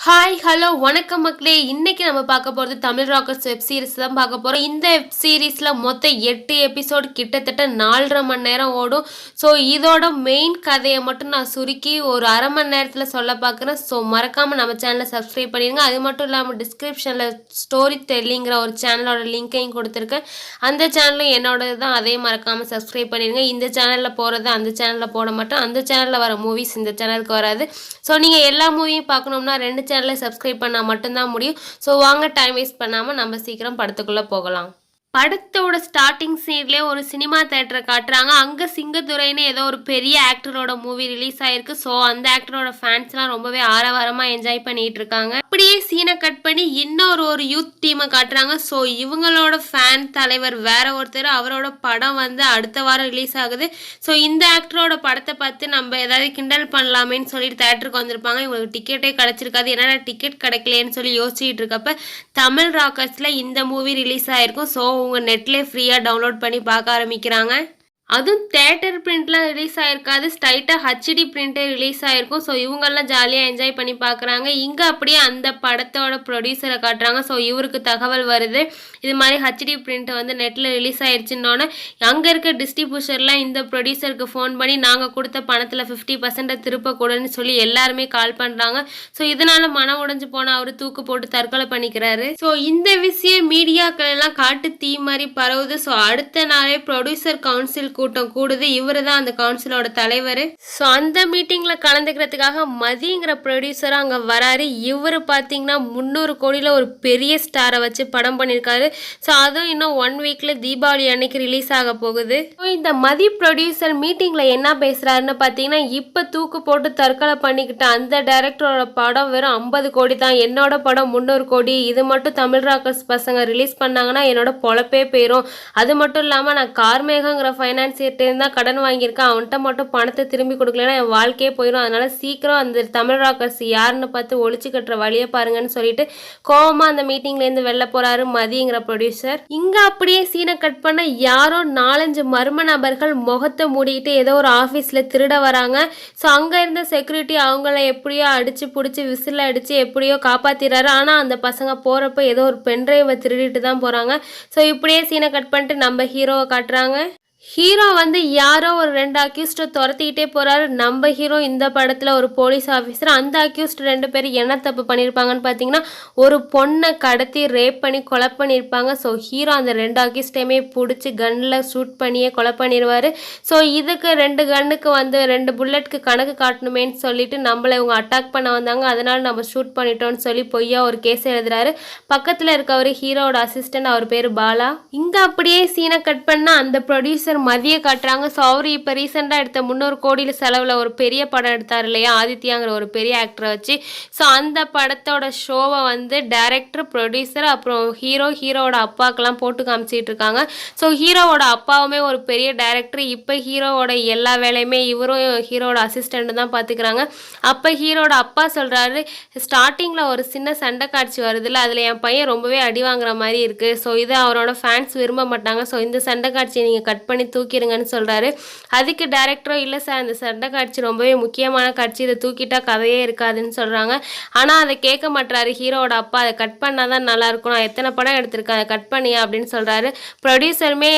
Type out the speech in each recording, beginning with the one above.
Hi hello வணக்கம் மக்களே. இன்னைக்கு நம்ம பார்க்க போகிறது தமிழ் ராக்கர்ஸ் வெப் சீரிஸ் தான் பார்க்க போகிறோம். இந்த வெப் சீரிஸில் மொத்தம் 8 எபிசோடு கிட்டத்தட்ட 4.5 மணி நேரம் ஓடும். ஸோ இதோட மெயின் கதையை மட்டும் நான் சுருக்கி ஒரு அரை மணி நேரத்தில் சொல்ல பார்க்குறேன். ஸோ மறக்காமல் நம்ம சேனலை சப்ஸ்கிரைப் பண்ணிடுங்க. அது மட்டும் இல்லாமல் டிஸ்கிரிப்ஷனில் ஸ்டோரி டெல்லிங்கிற ஒரு சேனலோட லிங்க்கையும் கொடுத்துருக்கேன். அந்த சேனலும் என்னோடது தான், அதையும் மறக்காமல் சப்ஸ்கிரைப் பண்ணிடுங்க. இந்த சேனலில் போகிறது அந்த சேனலில் போட மாட்டேன். அந்த சேனலில் வர மூவிஸ் இந்த சேனலுக்கு வராது. ஸோ நீங்கள் எல்லா மூவியும் பார்க்கணும்னா 2 சேனலை சப்ஸ்கிரைப் பண்ணால் மட்டும்தான் முடியும். ஸோ வாங்க, டைம் வேஸ்ட் பண்ணாமல் நம்ம சீக்கிரம் படத்துக்குள்ளே போகலாம். படத்தோட ஸ்டார்டிங் சீன்லேயே ஒரு சினிமா தேட்டரை காட்டுறாங்க. அங்கே சிங்கத்துரைன்னு ஏதோ ஒரு பெரிய ஆக்டரோட மூவி ரிலீஸ் ஆயிருக்கு. ஸோ அந்த ஆக்டரோட ஃபேன்ஸ்லாம் ரொம்பவே ஆரவாரமாக என்ஜாய் பண்ணிட்டு இருக்காங்க. அப்படியே சீனை கட் பண்ணி இன்னொரு யூத் டீமை காட்டுறாங்க. ஸோ இவங்களோட ஃபேன் தலைவர் வேற ஒருத்தர், அவரோட படம் வந்து அடுத்த வாரம் ரிலீஸ் ஆகுது. ஸோ இந்த ஆக்டரோட படத்தை பார்த்து நம்ம ஏதாவது கிண்டல் பண்ணலாமேன்னு சொல்லிட்டு தேட்டருக்கு வந்திருப்பாங்க. இவங்களுக்கு டிக்கெட்டே கிடச்சிருக்காது. என்னடா டிக்கெட் கிடைக்கலன்னு சொல்லி யோசிச்சுட்டு இருக்கப்ப தமிழ் ராக்கர்ஸில் இந்த மூவி ரிலீஸ் ஆயிருக்கும். ஸோ உங்கள் நெட்லேயே ஃப்ரீயாக டவுன்லோட் பண்ணி பார்க்க ஆரம்பிக்கிறாங்க. அதுவும் தேட்டர் பிரிண்ட்லாம் ரிலீஸ் ஆகிருக்காது, ஸ்ட்ரைட்டாக ஹச்டி பிரிண்ட்டே ரிலீஸ் ஆகிருக்கும். ஸோ இவங்கெல்லாம் ஜாலியாக என்ஜாய் பண்ணி பார்க்குறாங்க. இங்கே அப்படியே அந்த படத்தோட ப்ரொடியூசரை காட்டுறாங்க. ஸோ இவருக்கு தகவல் வருது, இது மாதிரி ஹச்டி பிரிண்ட் வந்து நெட்டில் ரிலீஸ் ஆயிடுச்சுன்னொன்னே அங்கே இருக்க டிஸ்ட்ரிபியூஷர்லாம் இந்த ப்ரொடியூசருக்கு ஃபோன் பண்ணி நாங்கள் கொடுத்த பணத்தில் 50% திருப்பக்கூடன்னு சொல்லி எல்லாருமே கால் பண்ணுறாங்க. ஸோ இதனால் மனம் உடைஞ்சு போனால் அவர் தூக்கு போட்டு தற்கொலை பண்ணிக்கிறாரு. ஸோ இந்த விஷயம் மீடியாக்கள் எல்லாம் காட்டு தீ மாதிரி பரவுது. ஸோ அடுத்த நாளே ப்ரொடியூசர் கவுன்சில் கூட்டம் கூடுது. இவர் தான் அந்த கவுன்சிலோட தலைவர். ஸோ அந்த மீட்டிங்ல கலந்துக்கிறதுக்காக மதிங்கிற ப்ரொடியூசர் அங்கே வராரு. இவர் பார்த்தீங்கன்னா 300 கோடியில் ஒரு பெரிய ஸ்டாரை வச்சு படம் பண்ணியிருக்காரு. ஸோ அதுவும் இன்னும் 1 வீக்ல தீபாவளி அன்னைக்கு ரிலீஸ் ஆக போகுது. ஸோ இந்த மதி ப்ரொடியூசர் மீட்டிங்ல என்ன பேசுறாருன்னு பார்த்தீங்கன்னா, இப்போ தூக்கு போட்டு தற்கொலை பண்ணிக்கிட்ட அந்த டைரக்டரோட படம் வெறும் 50 கோடி தான், என்னோட படம் 300 கோடி. இது மட்டும் தமிழ் ராக்கர்ஸ் பசங்க ரிலீஸ் பண்ணாங்கன்னா என்னோட பொழப்பே போயிடும். அது மட்டும் இல்லாமல் நான் கார்மேகங்கிற ஃபைனான்ஸ் தான் கடன் வாங்கியிருக்கேன், அவன்கிட்ட மட்டும் பணத்தை திரும்பி கொடுக்கலன்னா என் வாழ்க்கையே போயிடும். அதனால சீக்கிரம் அந்த தமிழ் ராக்கர்ஸ் யாருன்னு பார்த்து ஒழிச்சு கட்டுற வழியை பாருங்கன்னு சொல்லிட்டு கோவமா அந்த மீட்டிங்லேருந்து வெளில போறாரு மதிங்கிற ப்ரொடியூசர். இங்க அப்படியே சீனை கட் பண்ண யாரோ 4-5 மர்ம நபர்கள் முகத்தை மூடிக்கிட்டு ஏதோ ஒரு ஆஃபீஸில் திருட வராங்க. ஸோ அங்கே இருந்த செக்யூரிட்டி அவங்கள எப்படியோ அடிச்சு பிடிச்சி விசில் அடிச்சு எப்படியோ காப்பாத்திடுறாரு. ஆனால் அந்த பசங்க போகிறப்ப ஏதோ ஒரு பென்ட்ரைவை திருடிட்டு தான் போகிறாங்க. ஸோ இப்படியே சீனை கட் பண்ணிட்டு நம்ம ஹீரோவை காட்டுறாங்க. ஹீரோ வந்து யாரோ ஒரு 2 அக்யூஸ்டை துரத்திக்கிட்டே போகிறாரு. நம்ம ஹீரோ இந்த படத்தில் ஒரு போலீஸ் ஆஃபீஸர். அந்த அக்யூஸ்ட் 2 பேர் என்ன தப்பு பண்ணியிருப்பாங்கன்னு பார்த்தீங்கன்னா, ஒரு பொண்ணை கடத்தி ரேப் பண்ணி கொலை பண்ணியிருப்பாங்க. ஸோ ஹீரோ அந்த 2 அக்யூஸ்டையுமே பிடிச்சி கன்னில் ஷூட் பண்ணியே கொலை பண்ணிடுவார். ஸோ இதுக்கு 2 கன்னுக்கு வந்து 2 புல்லட்க்கு கணக்கு காட்டணுமேன்னு சொல்லிட்டு நம்மளை இவங்க அட்டாக் பண்ண வந்தாங்க, அதனால நம்ம ஷூட் பண்ணிட்டோம்னு சொல்லி பொய்யா ஒரு கேஸ் எழுதுறாரு. பக்கத்தில் இருக்கவர் ஹீரோட அசிஸ்டன்ட், அவர் பேர் பாலா. இங்கே அப்படியே சீனை கட் பண்ணால் அந்த ப்ரொடியூசர் மதிய காட்டுறாங்க. ஸோ அவர் இப்போ ரீசெண்டாக எடுத்த 300 கோடியில் செலவில் ஒரு பெரிய படம் எடுத்தார் இல்லையா, ஆதித்யாங்கிற ஒரு பெரிய ஆக்டரை வச்சு. ஸோ அந்த படத்தோட ஷோவை வந்து டைரக்டர், ப்ரொடியூசர், அப்புறம் ஹீரோவோட அப்பாக்கெல்லாம் போட்டு காமிச்சிட்டு இருக்காங்க. ஸோ ஹீரோவோட அப்பாவுமே ஒரு பெரிய டைரக்டர். இப்போ ஹீரோவோட எல்லா வேலையுமே இவரும் ஹீரோட அசிஸ்டண்ட் தான் பார்த்துக்கிறாங்க. அப்போ ஹீரோட அப்பா சொல்கிறாரு, ஸ்டார்டிங்கில் ஒரு சின்ன சண்டை காட்சி வருதுல்ல, அதில் என் பையன் ரொம்பவே அடி வாங்குற மாதிரி இருக்குது. ஸோ இதை அவரோட ஃபேன்ஸ் விரும்ப மாட்டாங்க. ஸோ இந்த சண்டை காட்சியை நீங்கள் கட் பண்ணி தூக்கிடுங்கன்னு சொல்கிறாரு. அதுக்கு டைரக்டரோ, இல்லை சார் அந்த சண்டை காட்சி ரொம்பவே முக்கியமான காட்சி, இதை தூக்கிட்டா கதையே இருக்காதுன்னு சொல்கிறாங்க. ஆனால் அதை கேட்க மாட்டாரு ஹீரோவோட அப்பா. அதை கட் பண்ணால் தான் நல்லாயிருக்கும், நான் எத்தனை படம் எடுத்திருக்கேன், அதை கட் பண்ணியா அப்படின்னு சொல்கிறாரு. ப்ரொடியூசருமே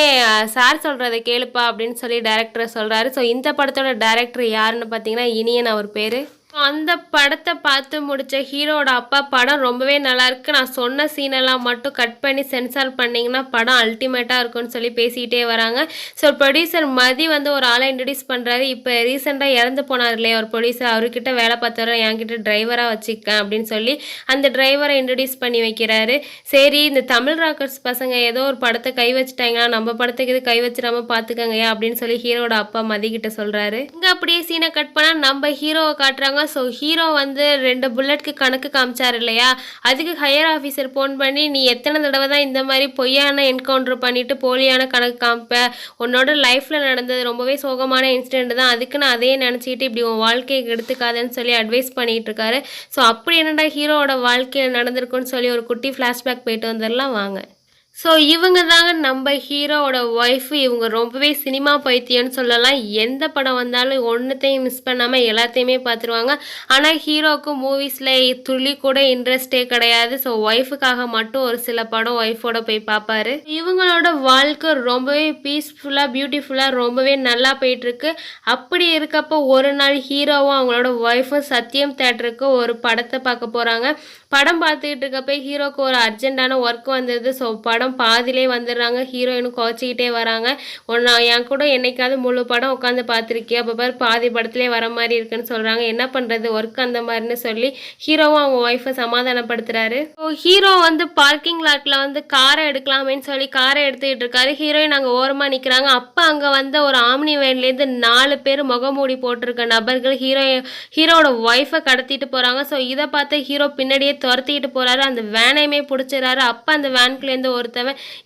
சார் சொல்கிறத கேளுப்பா அப்படின்னு சொல்லி டைரக்டரை சொல்கிறாரு. ஸோ இந்த படத்தோட டைரக்டர் யாருன்னு பார்த்தீங்கன்னா இனியன் அவர் பேர். அந்த படத்தை பார்த்து முடித்த ஹீரோட அப்பா, படம் ரொம்பவே நல்லாயிருக்கு, நான் சொன்ன சீனெல்லாம் மட்டும் கட் பண்ணி சென்சார் பண்ணிங்கன்னா படம் அல்டிமேட்டாக இருக்கும்னு சொல்லி பேசிக்கிட்டே வராங்க. ஸோ ப்ரொடியூசர் மதி வந்து ஒரு ஆளை இன்ட்ரடியூஸ் பண்ணுறாரு. இப்போ ரீசெண்டாக இறந்து போனார் இல்லையா ஒரு ப்ரொடியூசர், அவர்கிட்ட வேலை பார்த்தவரை என்கிட்ட டிரைவராக வச்சுக்கேன் அப்படின்னு சொல்லி அந்த டிரைவரை இன்ட்ரடியூஸ் பண்ணி வைக்கிறாரு. சரி, இந்த தமிழ் ராக்கர்ஸ் பசங்க ஏதோ ஒரு படத்தை கை வச்சுட்டாங்கன்னா நம்ம படத்துக்கு இது கை வச்சிடாம பார்த்துக்கங்க அப்படின்னு சொல்லி ஹீரோட அப்பா மதிக்கிட்ட சொல்கிறாரு. இங்கே அப்படியே சீனை கட் பண்ணால் நம்ம ஹீரோவை காட்டுறாங்க. ஸோ ஹீரோ வந்து 2 புல்லட்க்கு கணக்கு காமிச்சார் இல்லையா, அதுக்கு ஹையர் ஆஃபீஸர் ஃபோன் பண்ணி, நீ எத்தனை தடவை தான் இந்த மாதிரி பொய்யான என்கவுண்டர் பண்ணிட்டு போலியான கணக்கு காமிப்ப, உன்னோட லைஃப்பில் நடந்தது ரொம்பவே சோகமான இன்சிடென்ட் தான், அதுக்கு நான் அதையே நினச்சிக்கிட்டு இப்படி உன் வாழ்க்கையை எடுத்துக்காதுன்னு சொல்லி அட்வைஸ் பண்ணிகிட்டு இருக்காரு. ஸோ அப்படி என்னடா ஹீரோவோட வாழ்க்கையில் நடந்திருக்குன்னு சொல்லி ஒரு குட்டி ஃப்ளாஷ்பேக் போயிட்டு வந்துடலாம் வாங்க. ஸோ இவங்க தாங்க நம்ம ஹீரோவோட ஒய்ஃபு. இவங்க ரொம்பவே சினிமா பைத்தியம்னு சொல்லலாம். எந்த படம் வந்தாலும் ஒன்னுத்தையும் மிஸ் பண்ணாமல் எல்லாத்தையுமே பார்த்துருவாங்க. ஆனால் ஹீரோவுக்கு மூவிஸில் துளி கூட இன்ட்ரெஸ்ட்டே கிடையாது. ஸோ ஒய்ஃபுக்காக மட்டும் ஒரு சில படம் ஒய்ஃபோட போய் பார்ப்பாரு. இவங்களோட வாழ்க்கை ரொம்பவே பீஸ்ஃபுல்லாக பியூட்டிஃபுல்லாக ரொம்பவே நல்லா போயிட்டுருக்கு. அப்படி இருக்கப்போ ஒரு நாள் ஹீரோவும் அவங்களோட ஒய்ஃபும் சத்யம் தேட்டருக்கு ஒரு படத்தை பார்க்க போகிறாங்க. படம் பார்த்துக்கிட்டு இருக்கப்போ ஹீரோவுக்கு ஒரு அர்ஜென்ட்டான ஒர்க் வந்துடுது. ஸோ படம் பாதியிலே வந்துடுறாங்க. ஹீரோயினும் குறைச்சிக்கிட்டே வராங்க. என் கூட என்னைக்காவது முழு படம் உட்காந்து பார்த்துருக்கியா, அப்போ பாரு பாதி படத்துலேயே வர மாதிரி இருக்குன்னு சொல்கிறாங்க. என்ன பண்ணுறது, ஒர்க் அந்த மாதிரின்னு சொல்லி ஹீரோவும் அவங்க ஒய்ஃபை சமாதானப்படுத்துகிறாரு. ஸோ ஹீரோ வந்து பார்க்கிங் லாட்டில் வந்து காரை எடுக்கலாமேன்னு சொல்லி காரை எடுத்துக்கிட்டு இருக்காரு. ஹீரோயின் அங்கே ஓரமாக நிற்கிறாங்க. அப்போ அங்கே வந்த ஒரு ஆம்னி வேன்லேருந்து 4 பேர் முகமூடி போட்டிருக்க நபர்கள் ஹீரோவோட ஒய்ஃபை கடத்திட்டு போகிறாங்க. ஸோ இதை பார்த்து ஹீரோ பின்னாடியே துரத்திக்கிட்டு போகிறாரு. அந்த வேனையுமே பிடிச்சிடறாரு. அப்போ அந்த வேனுக்குலேருந்து ஒருத்தவன்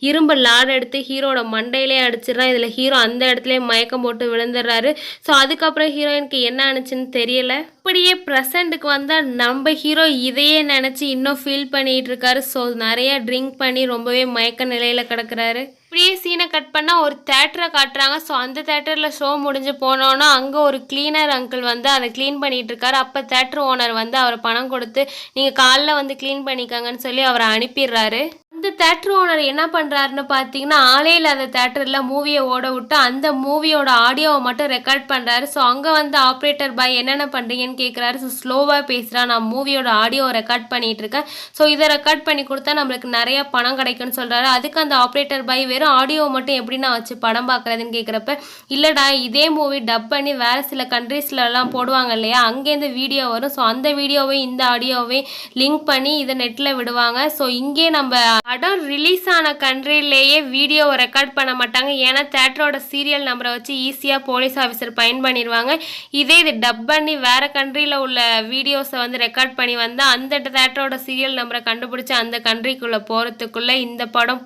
இரும்பு லாட் எடுத்து ஹீரோட மண்டையிலே அடிச்சிடறான். இதில் ஹீரோ அந்த இடத்துல மயக்கம் போட்டு விழுந்துடுறாரு. ஸோ அதுக்கப்புறம் ஹீரோயினுக்கு என்ன ஆனிச்சுன்னு தெரியல. அப்படியே ப்ரெசண்ட்டுக்கு வந்தால் நம்ம ஹீரோ இதையே நினச்சி இன்னும் ஃபீல் பண்ணிகிட்டு இருக்காரு. ஸோ நிறைய ட்ரிங்க் பண்ணி ரொம்பவே மயக்க நிலையில் கிடக்கிறாரு. இப்படியே சீனை கட் பண்ணால் ஒரு தேட்டரை காட்டுறாங்க. ஸோ அந்த தேட்டரில் ஷோ முடிஞ்சு போனோன்னா அங்கே ஒரு கிளீனர் அங்கிள் வந்து அதை க்ளீன் பண்ணிகிட்டு இருக்காரு. அப்போ தேட்டர் ஓனர் வந்து அவரை பணம் கொடுத்து நீங்கள் காலைல வந்து க்ளீன் பண்ணிக்கங்கன்னு சொல்லி அவரை அனுப்பிடுறாரு. அந்த தேட்டர் ஓனர் என்ன பண்ணுறாருன்னு பார்த்தீங்கன்னா, ஆளே இல்லாத தேட்டரில் மூவியை ஓட விட்டு அந்த மூவியோட ஆடியோவை மட்டும் ரெக்கார்ட் பண்ணுறாரு. ஸோ அங்கே வந்து ஆப்ரேட்டர் பாய் என்னென்ன பண்ணுறீங்கன்னு கேட்குறாரு. ஸோ ஸ்லோவாக பேசுகிறான், நான் மூவியோட ஆடியோவை ரெக்கார்ட் பண்ணிகிட்டு இருக்கேன். ஸோ இதை ரெக்கார்ட் பண்ணி கொடுத்தா நம்மளுக்கு நிறையா பணம் கிடைக்கும்னு சொல்கிறாரு. அதுக்கு அந்த ஆப்ரேட்டர் பாய் வெறும் ஆடியோவை மட்டும் எப்படி நான் வச்சு படம் பார்க்குறதுன்னு கேட்குறப்ப, இல்லைடா இதே மூவி டப் பண்ணி வேறு சில கண்ட்ரீஸ்லலாம் போடுவாங்க இல்லையா, அங்கேருந்து வீடியோ வரும். ஸோ அந்த வீடியோவை இந்த ஆடியோவை லிங்க் பண்ணி இதை நெட்டில் விடுவாங்க. ஸோ இங்கே நம்ம படம் ரிலீஸ் ஆன கண்ட்ரிலேயே வீடியோவை ரெக்கார்ட் பண்ண மாட்டாங்க. ஏன்னா தேட்டரோட சீரியல் நம்பரை வச்சு ஈஸியாக போலீஸ் ஆஃபீஸர் ஃபைன் பண்ணிடுவாங்க. இது டப் பண்ணி வேறு கண்ட்ரியில் உள்ள வீடியோஸை வந்து ரெக்கார்ட் பண்ணி வந்தால் அந்த தேட்டரோட சீரியல் நம்பரை கண்டுபிடிச்சி அந்த கண்ட்ரிக்குள்ளே போகிறதுக்குள்ளே இந்த படம்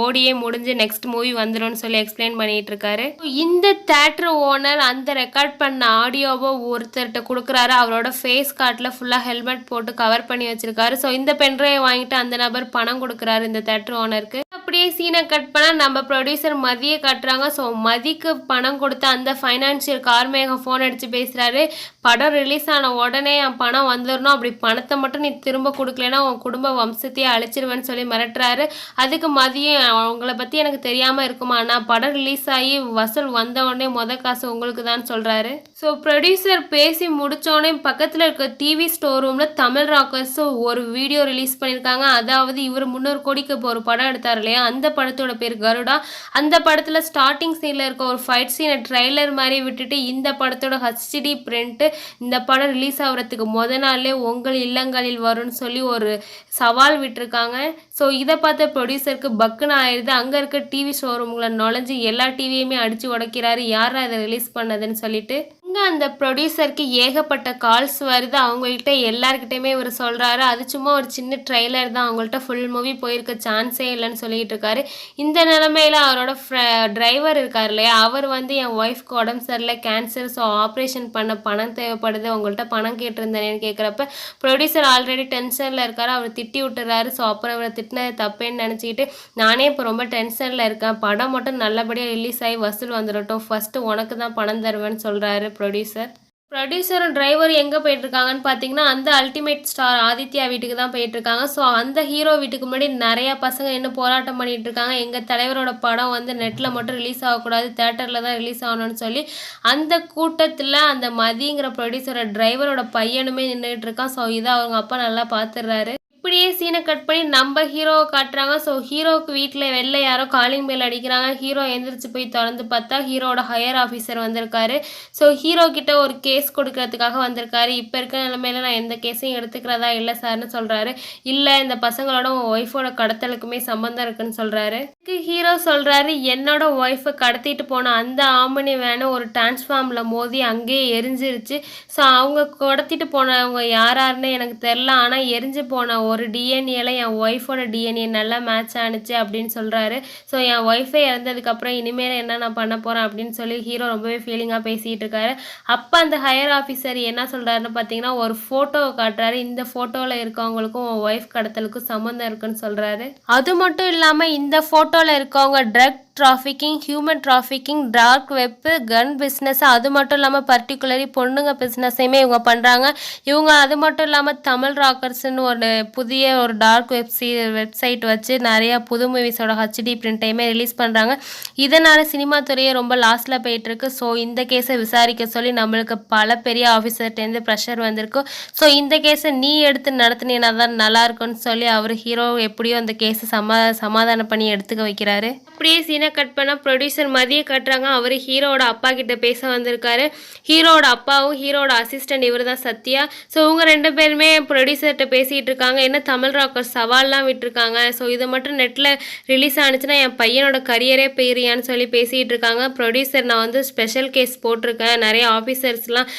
ஓடியே முடிஞ்சு நெக்ஸ்ட் மூவி வந்துடும் சொல்லி எக்ஸ்பிளைன் பண்ணிட்டு இருக்காரு. இந்த தேட்டர் ஓனர் அந்த ரெக்கார்ட் பண்ண ஆடியோவை ஒருத்தர்கிட்ட கொடுக்குறாரு. அவரோட ஃபேஸ் கார்டில் ஃபுல்லாக ஹெல்மெட் போட்டு கவர் பண்ணி வச்சிருக்காரு. ஸோ இந்த பென்ட்ரைவை வாங்கிட்டு அந்த நபர் பணம் கொடுக்குறாரு இந்த தேட்டர் ஓனருக்கு. அப்படியே சீனை கட் பண்ண நம்ம ப்ரொடியூசர் மதியை காட்டுறாங்க. ஸோ மதிக்கு பணம் கொடுத்த அந்த ஃபைனான்சியர் கார்மேகம் ஃபோன் அடித்து பேசுகிறாரு. படம் ரிலீஸ் ஆன உடனே என் பணம் வந்துடணும், அப்படி பணத்தை மட்டும் நீ திரும்ப கொடுக்கலன்னா உன் குடும்ப வம்சத்தையே அழிச்சிருவேன்னு சொல்லி மிரட்டுறாரு. அதுக்கு மதியம் அவங்கள பற்றி எனக்கு தெரியாமல் இருக்குமா, நான் படம் ரிலீஸ் ஆகி வசூல் வந்த உடனே காசு உங்களுக்கு தான் சொல்கிறாரு. ஸோ ப்ரொடியூசர் பேசி முடித்தோடனே பக்கத்தில் இருக்க டிவி ஸ்டோர் ரூமில் தமிழ் ராக்கர்ஸ் ஒரு வீடியோ ரிலீஸ் பண்ணியிருக்காங்க. அதாவது இவர் 300 கோடிக்கு இப்போ ஒரு படம் எடுத்தார் இல்லையா, அந்த படத்தோட பேர் கருடா. அந்த படத்தில் ஸ்டார்டிங் சீனில் இருக்க ஒரு ஃபைட் சீனை ட்ரெய்லர் மாதிரி விட்டுட்டு இந்த படத்தோட ஹெச்டி பிரிண்ட்டு இந்த படம் ரிலீஸ் ஆகிறதுக்கு நாளே உங்கள் இல்லங்களில் வரும்னு சொல்லி ஒரு சவால் விட்டுருக்காங்க. ஸோ இதை பார்த்த ப்ரொடியூசருக்கு பக்குன்னு ஆயிடுது. அங்கே இருக்க டிவி ஷோரூம்களை நுழைஞ்சு எல்லா டிவியுமே அடித்து உடைக்கிறாரு, யாரா இதை ரிலீஸ் பண்ணதுன்னு சொல்லிட்டு. இங்கே அந்த ப்ரொடியூசருக்கு ஏகப்பட்ட கால்ஸ் வருது. அவங்கள்ட்ட எல்லாருக்கிட்டையுமே இவர் சொல்கிறாரு அது சும்மா ஒரு சின்ன ட்ரெய்லர் தான், அவங்கள்ட்ட ஃபுல் மூவி போயிருக்க சான்ஸே இல்லைன்னு சொல்லிட்டு இருக்காரு. இந்த நிலைமையில் அவரோட டிரைவர் இருக்கார் இல்லையா, அவர் வந்து என் ஒய்ஃப்க்கு உடம்பு சரியில்லை, கேன்சர், ஸோ ஆப்ரேஷன் பண்ண பணம் தேவைப்படுது, உங்கள்கிட்ட பணம் கேட்டிருந்தேனேன்னு கேட்குறப்ப ப்ரொடியூசர் ஆல்ரெடி டென்ஷனில் இருக்கார். அவர் திட்டி விட்டுறாரு. ஸோ அப்புறம் இவரை திட்டினது தப்பேன்னு நினச்சிக்கிட்டு, நானே இப்போ ரொம்ப டென்ஷனில் இருக்கேன், படம் மட்டும் நல்லபடியாக ரிலீஸ் ஆகி வசூல் வந்துடட்டும், ஃபஸ்ட்டு உனக்கு தான் பணம் தருவேன்னு சொல்கிறாரு ப்ரொடியூசரும் டிரைவர் எங்கே போயிட்டுருக்காங்கன்னு பார்த்தீங்கன்னா அந்த அல்டிமேட் ஸ்டார் ஆதித்யா வீட்டுக்கு தான் போயிட்டுருக்காங்க. ஸோ அந்த ஹீரோ வீட்டுக்கு முன்னாடி நிறையா பசங்க இன்னும் போராட்டம் பண்ணிகிட்டு இருக்காங்க. எங்கள் தலைவரோட படம் வந்து நெட்டில் மட்டும் ரிலீஸ் ஆகக்கூடாது, தேட்டரில் தான் ரிலீஸ் ஆகணும்னு சொல்லி. அந்த கூட்டத்தில் அந்த மதிங்கிற ப்ரொடியூசரோட டிரைவரோட பையனுமே நின்றுட்டு இருக்கான். ஸோ இதை அவங்க அப்பா நல்லா பார்த்துடுறாரு. இப்படியே சீனை கட் பண்ணி நம்ம ஹீரோவை காட்டுறாங்க. ஸோ ஹீரோவுக்கு வீட்டில் வெளில யாரோ காலிங் பெல் அடிக்கிறாங்க. ஹீரோ எந்திரிச்சு போய் திறந்து பார்த்தா ஹீரோட ஹையர் ஆஃபீஸர் வந்திருக்காரு. ஸோ ஹீரோ கிட்ட ஒரு கேஸ் கொடுக்கறதுக்காக வந்திருக்காரு. இப்போ இருக்கிற நிலைமையில நான் எந்த கேஸையும் எடுத்துக்கிறதா இல்லை சார்னு சொல்கிறாரு. இல்லை, இந்த பசங்களோட உன் ஒய்ஃபோட கடத்தலுக்குமே சம்மந்தம் இருக்குன்னு சொல்கிறாரு. ஹீரோ சொல்கிறாரு என்னோட ஒய்ஃபை கடத்திட்டு போன அந்த ஆம்பனி வேனை ஒரு டிரான்ஸ்ஃபார்மில் மோதி அங்கேயே எரிஞ்சிருச்சு. ஸோ அவங்க கடத்திட்டு போனவங்க யாராருன்னு எனக்கு தெரில, ஆனால் எரிஞ்சு போன ஒரு டிஎன்ஏல என் ஒய்ஃபோட டிஎன்ஏ நல்லா மேட்ச் ஆணுச்சு அப்படின்னு சொல்கிறாரு. ஸோ என் ஒய்ஃபே இறந்ததுக்கப்புறம் இனிமேல் என்ன நான் பண்ண போகிறேன் அப்படின்னு சொல்லி ஹீரோ ரொம்பவே ஃபீலிங்காக பேசிகிட்டு இருக்காரு. அப்போ அந்த ஹையர் ஆஃபீஸர் என்ன சொல்கிறாருன்னு பார்த்தீங்கன்னா ஒரு ஃபோட்டோவை காட்டுறாரு. இந்த ஃபோட்டோவில் இருக்கவங்களுக்கும் உன் ஒய்ஃப் கடத்தலுக்கும் சம்மந்தம் இருக்குன்னு சொல்கிறாரு. அது மட்டும் இல்லாமல் இந்த ஃபோட்டோவில் இருக்கவங்க drug trafficking, human trafficking, dark web, gun business, அது மட்டும் இல்லாமல் பர்டிகுலரி பொண்ணுங்க பிஸ்னஸையுமே இவங்க பண்ணுறாங்க. இவங்க அது மட்டும் இல்லாமல் தமிழ் ராக்கர்ஸ்ன்னு ஒரு புதிய ஒரு டார்க் வெப்சைட் வச்சு நிறையா புது மூவிஸோட ஹெச்டி பிரிண்ட்டையுமே ரிலீஸ் பண்ணுறாங்க. இதனால் சினிமா துறையை ரொம்ப லாஸ்ட்டில் போயிட்டுருக்கு. ஸோ இந்த கேஸை விசாரிக்க சொல்லி நம்மளுக்கு பல பெரிய ஆஃபீஸர்கிட்டேருந்து ப்ரெஷர் வந்திருக்கு. ஸோ இந்த கேஸை நீ எடுத்து நடத்தினீங்கன்னா தான் நல்லாயிருக்குன்னு சொல்லி அவர் ஹீரோ எப்படியோ அந்த கேஸை சமாதானம் பண்ணி எடுத்துக்க வைக்கிறாரு. அப்படியே சீனை கட் பண்ணால் ப்ரொடியூசர் மதியை கட்டுறாங்க. அவர் ஹீரோட அப்பா கிட்ட பேச வந்திருக்காரு. ஹீரோட அப்பாவும் ஹீரோட அசிஸ்டன்ட் இவர் தான் சத்யா. ஸோ இவங்க 2 பேருமே ப்ரொடியூசர்கிட்ட பேசிகிட்டு இருக்காங்க. என்ன தமிழ் ராக்கர்ஸ் சவால்லாம் விட்டுருக்காங்க. ஸோ இதை மட்டும் நெட்டில் ரிலீஸ் ஆனிச்சுன்னா என் பையனோட கரியரே போயிறியான்னு சொல்லி பேசிகிட்டு இருக்காங்க. ப்ரொடியூசர் நான் வந்து ஸ்பெஷல் கேஸ் போட்டிருக்கேன், நிறைய ஆஃபீஸர்ஸ்லாம்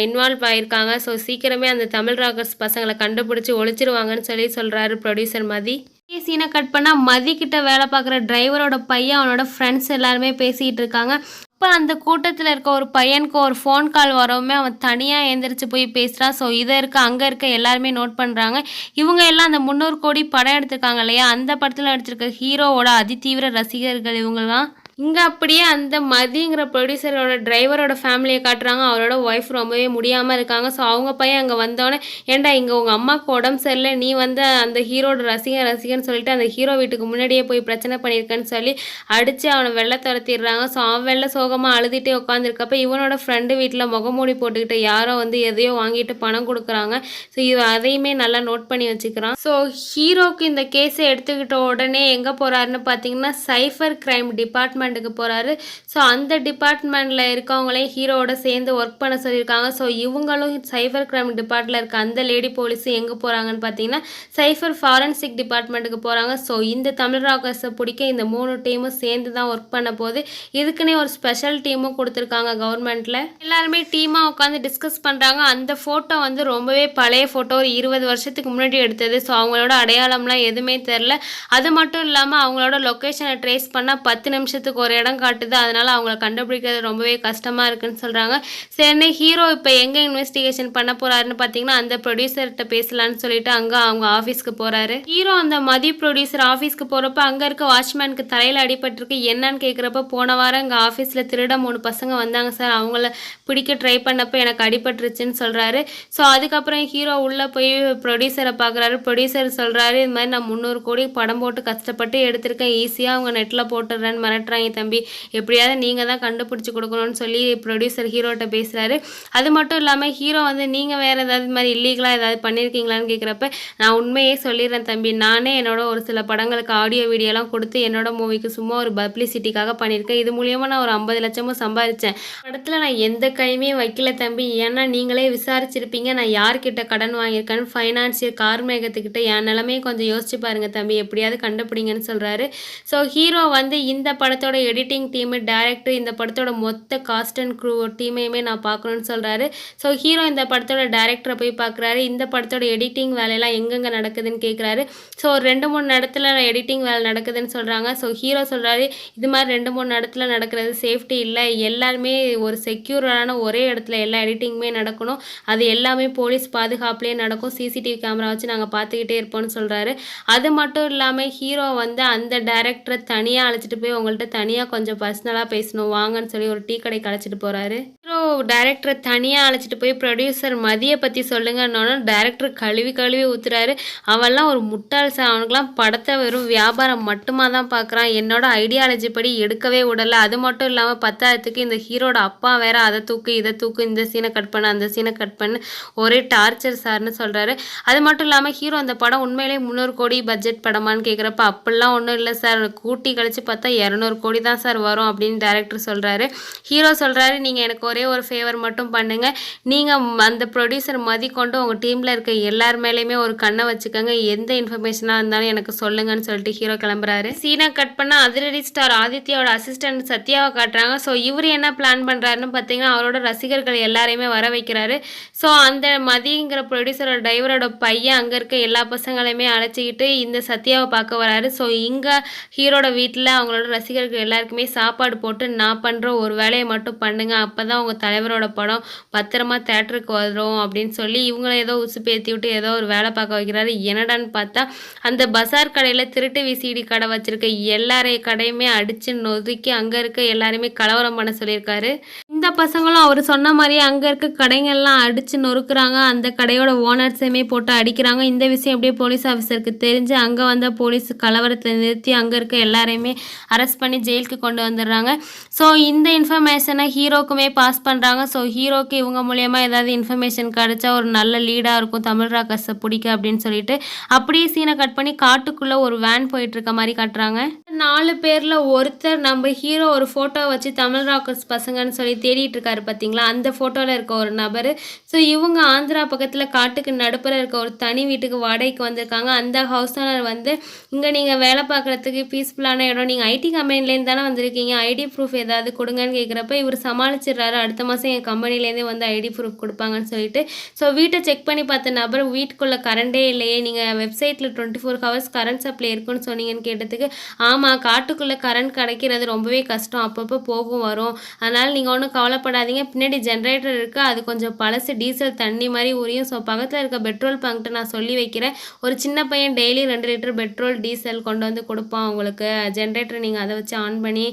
இன்வால்வ் ஆகியிருக்காங்க. ஸோ சீக்கிரமே அந்த தமிழ் ராக்கர்ஸ் பசங்களை கண்டுபிடிச்சி ஒழிச்சிருவாங்கன்னு சொல்லி சொல்கிறாரு ப்ரொடியூசர் மதி. சீனை கட் பண்ணால் மதிக்கிட்ட வேலை பார்க்குற டிரைவரோட பையன் அவனோட ஃப்ரெண்ட்ஸ் எல்லாருமே பேசிகிட்டு இருக்காங்க. இப்போ அந்த கூட்டத்தில் இருக்க ஒரு பையனுக்கு ஒரு ஃபோன் கால் வரவுமே அவன் தனியாக எழுந்திரிச்சு போய் பேசுகிறான். ஸோ இதை அங்கே இருக்க எல்லாருமே நோட் பண்ணுறாங்க. இவங்க எல்லாம் அந்த 300 கோடி படம் எடுத்திருக்காங்க இல்லையா, அந்த படத்தில் நடிச்சிருக்க ஹீரோவோட அதிதீவிர ரசிகர்கள் இவங்கலாம். இங்கே அப்படியே அந்த மதிங்கிற ப்ரொடியூசரோட டிரைவரோட ஃபேமிலியை காட்டுறாங்க. அவரோட ஒய்ஃப் ரொம்பவே முடியாமல் இருக்காங்க. ஸோ அவங்க பையன் அங்கே வந்தோடனே ஏன்டா இங்கே உங்கள் அம்மாவுக்கு உடம்பு சரியில்லை, நீ வந்து அந்த ஹீரோட ரசிகன்னு சொல்லிட்டு அந்த ஹீரோ வீட்டுக்கு முன்னாடியே போய் பிரச்சனை பண்ணியிருக்கேன்னு சொல்லி அடித்து அவனை வெளில துரத்திடுறாங்க. ஸோ அவன் வெளில சோகமாக அழுதுகிட்டே உட்காந்துருக்கப்ப இவனோட ஃப்ரெண்டு வீட்டில் முகமூடி போட்டுக்கிட்டு யாரோ வந்து எதையோ வாங்கிட்டு பணம் கொடுக்குறாங்க. ஸோ அதையுமே நல்லா நோட் பண்ணி வச்சுக்கிறான். ஸோ ஹீரோக்கு இந்த கேஸை எடுத்துக்கிட்ட உடனே எங்கே போகிறாருன்னு பார்த்தீங்கன்னா சைஃபர் கிரைம் டிபார்ட்மெண்ட் போறாரு. ஸோ அந்த டிபார்ட்மெண்ட்ல இருக்கவங்களே ஹீரோவோட சேர்ந்து ஒர்க் பண்ண சொல்லியிருக்காங்க. ஸோ இவங்களும் சைபர் கிரைம் டிபார்ட்மெண்ட்ல இருக்க அந்த லேடி போலீஸும் எங்கே போகிறாங்கன்னு பார்த்தீங்கன்னா சைபர் ஃபாரன்சிக் டிபார்ட்மெண்ட்டுக்கு போகிறாங்க. ஸோ இந்த தமிழ் ராக்கர்ஸை பிடிக்க இந்த 3 டீமும் சேர்ந்து தான் ஒர்க் பண்ண போது. இதுக்குன்னே ஒரு ஸ்பெஷல் டீமும் கொடுத்துருக்காங்க கவர்மெண்ட்டில். எல்லாருமே டீமாக உட்காந்து டிஸ்கஸ் பண்ணுறாங்க. அந்த ஃபோட்டோ வந்து ரொம்பவே பழைய ஃபோட்டோ, ஒரு 20 வருஷத்துக்கு முன்னாடி எடுத்தது. ஸோ அவங்களோட அடையாளம்லாம் எதுவுமே தெரில. அது மட்டும் இல்லாமல் அவங்களோட லொக்கேஷனை ட்ரேஸ் பண்ணால் 10 நிமிஷத்துக்கு ஒரு இடம் காட்டுது. அதனால் அவங்கள கண்டுபிடிக்கிறது ரொம்பவே கஷ்டமாக இருக்குன்னு சொல்கிறாங்க. சரி ஹீரோ இப்போ எங்கே இன்வெஸ்டிகேஷன் பண்ண போகிறாருன்னு பார்த்தீங்கன்னா அந்த ப்ரொடியூசர்கிட்ட பேசலான்னு சொல்லிட்டு அங்கே அவங்க ஆஃபீஸ்க்கு போகிறாரு. ஹீரோ அந்த மதி ப்ரொடியூசர் ஆஃபீஸ்க்கு போகிறப்ப அங்கே இருக்க வாட்ச்மேனுக்கு தலையில் அடிபட்டிருக்கு. என்னன்னு கேட்குறப்ப போன வாரம் எங்கள் ஆஃபீஸில் திருட 3 பசங்க வந்தாங்க சார், அவங்கள பிடிக்க ட்ரை பண்ணப்போ எனக்கு அடிபட்டுருச்சுன்னு சொல்கிறாரு. ஸோ அதுக்கப்புறம் ஹீரோ உள்ளே போய் ப்ரொடியூசரை பார்க்குறாரு. ப்ரொடியூசர் சொல்கிறாரு இது மாதிரி நான் 300 கோடி படம் போட்டு கஷ்டப்பட்டு எடுத்திருக்கேன், ஈஸியாக அவங்க நெட்டில் போட்டுடுறேன்னு மிரட்டுறாங்க தம்பி, எப்படியாவது நீங்கள் தான் கண்டுபிடிச்சி கொடுக்கணும்னு சொல்லி ப்ரொடியூசர் ஹீரோட்ட பேசுகிறாரு. அது மட்டும் இல்லாமல் ஹீரோ வந்து நீங்கள் வேறு ஏதாவது மாதிரி இல்லீகலாக ஏதாவது பண்ணியிருக்கீங்களான்னு கேட்குறப்ப நான் உண்மையே சொல்லிடுறேன் தம்பி, நானே என்னோட ஒரு சில படங்களுக்கு ஆடியோ வீடியோலாம் கொடுத்து என்னோட மூவிக்கு சும்மா ஒரு பப்ளிசிட்டிக்காக பண்ணியிருக்கேன். இது மூலியமாக நான் ஒரு 50 லட்சமும் சம்பாதிச்சேன். படத்தில் நான் எந்த கையுமே வைக்கல தம்பி, ஏன்னா நீங்களே விசாரிச்சிருப்பீங்க நான் யார்கிட்ட கடன் வாங்கியிருக்கேன்னு. ஃபைனான்சியர் கார்மேகத்துக்கிட்ட என் நிலைமையை கொஞ்சம் யோசிச்சு பாருங்கள் தம்பி, எப்படியாவது கண்டுபிடிங்கன்னு சொல்கிறாரு. ஸோ ஹீரோ வந்து இந்த படத்தோட எடிட்டிங் டீமு, டைரக்டர், இந்த படத்தோட மொத்த காஸ்ட் அண்ட் க்ரூ டீமையுமே நான் பார்க்கணுன்னு சொல்கிறாரு. ஸோ ஹீரோ இந்த படத்தோட டைரக்டரை போய் பார்க்குறாரு. இந்த படத்தோட எடிட்டிங் வேலையெல்லாம் எங்கெங்கே நடக்குதுன்னு கேட்குறாரு. ஸோ ஒரு 2-3 இடத்துல எடிட்டிங் வேலை நடக்குதுன்னு சொல்கிறாங்க. ஸோ ஹீரோ சொல்கிறாரு இது மாதிரி 2-3 இடத்துல நடக்கிறது சேஃப்டி இல்லை, எல்லாருமே ஒரு செக்யூரான ஒரே இடத்துல எல்லா எடிட்டிங்குமே நடக்கணும், அது எல்லாமே போலீஸ் பாதுகாப்புலேயே நடக்கும், சிசிடிவி கேமரா வச்சு நாங்கள் பார்த்துக்கிட்டே இருப்போம்னு சொல்கிறாரு. அது மட்டும் இல்லாமல் ஹீரோ வந்து அந்த டைரக்டரை தனியாக அழைச்சிட்டு போய் உங்கள்கிட்ட தனியாக கொஞ்சம் பர்சனலாக பேசணும் வாங்கன்னு சொல்லி ஒரு டீ கடைக்கு அழைச்சிட்டு போகிறாரு. ஹீரோ டைரக்டரை தனியாக அழைச்சிட்டு போய் ப்ரொடியூசர் மதியை பற்றி சொல்லுங்கன்னு டைரக்டர் கழுவி ஊற்றுறாரு. அவெல்லாம் ஒரு முட்டாள் சார், அவனுக்குலாம் படத்தை வெறும் வியாபாரம் மட்டுமா தான் பார்க்குறான், என்னோட ஐடியாலஜி படி எடுக்கவே விடலை. அது மட்டும் இல்லாமல் 10,000க்கு இந்த ஹீரோட அப்பா வேற அதை தூக்கு இதை தூக்கு, இந்த சீனை கட் பண்ணு அந்த சீனை கட் பண்ணு, ஒரே டார்ச்சர் சார்னு சொல்கிறாரு. அது மட்டும் இல்லாமல் ஹீரோ அந்த படம் உண்மையிலே 300 கோடி பட்ஜெட் படமான்னு கேட்குறப்ப அப்படிலாம் ஒன்றும் இல்லை சார், கூட்டி கழிச்சு பார்த்தா 200 கோடி தான் சார் வரும் அப்படின்னு டேரக்டர் சொல்கிறாரு. ஹீரோ சொல்கிறாரு, நீங்கள் எனக்கு ஒரே ஒரு ஃபேவர் மட்டும் பண்ணுங்கள், நீங்கள் அந்த ப்ரொடியூசர் கொண்டு உங்கள் டீமில் இருக்க எல்லார் மேலேயுமே ஒரு கண்ணை வச்சுக்கோங்க, எந்த இன்ஃபர்மேஷனாக இருந்தாலும் எனக்கு சொல்லுங்கன்னு சொல்லிட்டு ஹீரோ கிளம்புறாரு. சீனா கட் பண்ணால் அதிரடி ஸ்டார் ஆதித்யாவோட அசிஸ்டன்ட் சத்யாவை காட்டுறாங்க. ஸோ இவர் என்ன பிளான் பண்ணுறாருன்னு பார்த்தீங்கன்னா, அவரோட ரசிகர்கள் எல்லாரையுமே வர வைக்கிறாரு. ஸோ அந்த மதிங்கிற ப்ரொடியூசரோட டிரைவரோட பையன் அங்கே இருக்க எல்லா பசங்களையுமே அழைச்சிக்கிட்டு இந்த சத்யாவை பார்க்க வராரு. ஸோ இங்கே ஹீரோட வீட்டில் அவங்களோட ரசிகர்கள் எல்லாருக்குமே சாப்பாடு போட்டு, நான் பண்ணுற ஒரு வேலையை மட்டும் பண்ணுங்க, அப்போ தான் உங்கள் தலைவரோட படம் பத்திரமா தேட்டருக்கு வரும் அப்படின்னு சொல்லி இவங்கள ஏதோ உசுப்பேற்றி விட்டு ஏதோ ஒரு வேலை பார்க்க வைக்கிறாரு. என்னடான்னு பார்த்தா அந்த பசார் கடையில் திருட்டு விசிடி கடை வச்சுருக்க எல்லாரைய கடையுமே அடித்து நொறுக்கி அங்கே இருக்க எல்லாருமே கலவரம் பண்ண சொல்லியிருக்காரு. இந்த பசங்களும் அவர் சொன்ன மாதிரியே அங்கே இருக்க கடைங்கள்லாம் அடித்து நொறுக்குறாங்க. அந்த கடையோட ஓனர்ஸையுமே போட்டு அடிக்கிறாங்க. இந்த விஷயம் அப்படியே போலீஸ் ஆஃபீஸருக்கு தெரிஞ்சு அங்கே வந்த போலீஸ் கலவரத்தை நிறுத்தி அங்கே இருக்க எல்லாரையுமே அரெஸ்ட் பண்ணி ஜெயிலுக்கு கொண்டு வந்துடுறாங்க. ஸோ இந்த இன்ஃபர்மேஷனை ஹீரோக்குமே பாஸ் பண்ணுறாங்க. ஸோ ஹீரோக்கு இவங்க மூலயமா ஏதாவது இன்ஃபர்மேஷன் கிடச்சா ஒரு நல்ல லீடாக இருக்கும் தமிழ் ராக்கர்ஸை பிடிக்க அப்படின்னு சொல்லிட்டு அப்படியே சீனை கட் பண்ணி காட்டுக்குள்ளே ஒரு வேன் போயிட்டுருக்க மாதிரி காட்டுறாங்க. 4 பேரில் ஒருத்தர் நம்ம ஹீரோ ஒரு ஃபோட்டோ வச்சு தமிழ் ராக்கர்ஸ் பசங்கன்னு சொல்லி தேடிட்டு இருக்காரு பார்த்தீங்களா, அந்த ஃபோட்டோவில் இருக்க ஒரு நபர். ஸோ இவங்க ஆந்திரா பக்கத்தில் காட்டுக்கு நடுப்புற இருக்க ஒரு தனி வீட்டுக்கு வாடகைக்கு வந்திருக்காங்க. அந்த ஹவுஸ் ஓனர் வந்து, இங்கே நீங்கள் வேலை பார்க்குறதுக்கு பீஸ்ஃபுல்லான இடம், நீங்கள் ஐடி கம்பெனிலேருந்து தானே வந்திருக்கீங்க, ஐடி ப்ரூஃப் ஏதாவது கொடுங்கன்னு கேட்குறப்ப இவர் சமாளிச்சிடுறாரு, அடுத்த மாதம் என் கம்பெனிலேருந்தே வந்து ஐடி ப்ரூஃப் கொடுப்பாங்கன்னு சொல்லிட்டு. ஸோ வீட்டை செக் பண்ணி பார்த்த நபர், வீட்டுக்குள்ளே கரண்டே இல்லையே, நீங்கள் வெப்சைட்டில் 24 ஹவர்ஸ் கரண்ட் சப்ளை இருக்குன்னு சொன்னீங்கன்னு கேட்டதுக்கு, ஆமாம் காட்டுக்குள்ளே கரண்ட் கிடைக்கிறது ரொம்பவே கஷ்டம், அப்பப்போ போகும் வரும், அதனால் நீங்கள் ஒன்றும் கவலைப்படாதீங்க, பின்னாடி ஜென்ரேட்டர் இருக்குது, அது கொஞ்சம் பழசு, டீசல் தண்ணி மாதிரி உரியும், ஸோ பக்கத்தில் இருக்க பெட்ரோல் பங்க்ட்டு நான் சொல்லி வைக்கிறேன், ஒரு சின்ன பையன் டெய்லி 2 லிட்டர் பெட்ரோல் டீசல் கொண்டு வந்து கொடுப்பான் உங்களுக்கு, ஜென்ரேட்டர் நீங்கள் அதை வச்சு ஆன் பண்ணி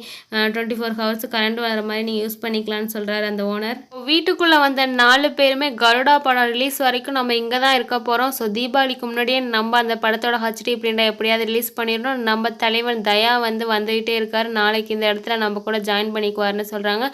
24 ஹவர்ஸ் கரண்ட் வர மாதிரி நீங்கள் யூஸ் பண்ணிக்கலான்னு சொல்கிறாரு அந்த ஓனர். வீட்டுக்குள்ளே வந்த 4 பேருமே கருடா படம் ரிலீஸ் வரைக்கும் நம்ம இங்கே தான் இருக்க போகிறோம். ஸோ தீபாவளிக்கு முன்னாடியே நம்ம அந்த படத்தோட ஹெச்டி பிரிண்டை எப்படியாவது ரிலீஸ் பண்ணிடணும், நம்ம தலைவன் தயா வந்துகிட்டே இருக்காரு, நாளைக்கு இந்த இடத்துல நம்ம கூட ஜாயின் பண்ணிக்குவாருன்னு சொல்கிறாங்க.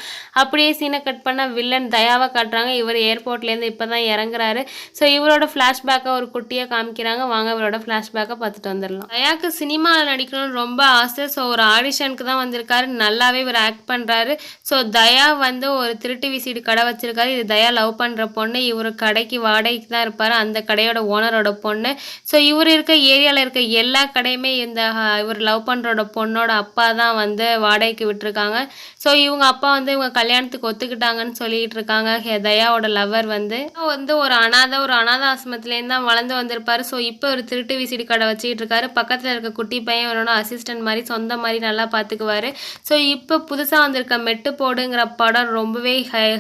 அப்படியே சீனை கட் பண்ணால் வில்லன் தயாவை காட்டுறாங்க. இவர் ஏர்போர்ட்லேருந்து இப்போ தான் இறங்குறாரு. ஸோ இவரோட ஃப்ளாஷ்பேக்கை ஒரு குட்டியாக காமிக்கிறாங்க. வாங்க இவரோட ஃப்ளாஷ்பேக்கை பார்த்துட்டு வந்துடலாம். தயாவுக்கு சினிமாவில் நடிக்கணும்னு ரொம்ப ஆசை. ஸோ ஒரு ஆடிஷனுக்கு தான் வந்திருக்காரு, நல்லாவே இவர் ஆக்ட் பண்ணுறாரு. ஸோ தயா வந்து ஒரு திருட்டு விசிடி கடை வச்சிருக்காரு. இது தயா லவ் பண்ணுற பொண்ணு. இவர் கடைக்கு வாடகைக்கு தான் இருப்பார், அந்த கடையோட ஓனரோட பொண்ணு. ஸோ இவர் இருக்க ஏரியாவில் இருக்க எல்லா கடையுமே இந்த இவர் லவ் பண்ணுறோட பொண்ணோட அப்பா தான் வந்து வாடகைக்கு விட்டுருக்காங்க. ஸோ இவங்க அப்பா வந்து இவங்க கல்யாணத்துக்கு ஒத்துக்கிட்டாங்கன்னு சொல்லிட்டு இருக்காங்க. தயாவோட லவர் வந்து ஒரு அனாதை ஆசிரமத்துலேருந்து தான் வளர்ந்து வந்திருப்பாரு. ஸோ இப்போ ஒரு திருட்டு விசிடி கடை வச்சுக்கிட்டு இருக்காரு. பக்கத்தில் இருக்க குட்டி பையன் இவனோட அசிஸ்டன்ட் மாதிரி சொந்த மாதிரி நல்லா பார்த்துக்குவார். ஸோ இப்போ புதுசாக வந்திருக்க மெட்டு போடுங்கிற படம் ரொம்பவே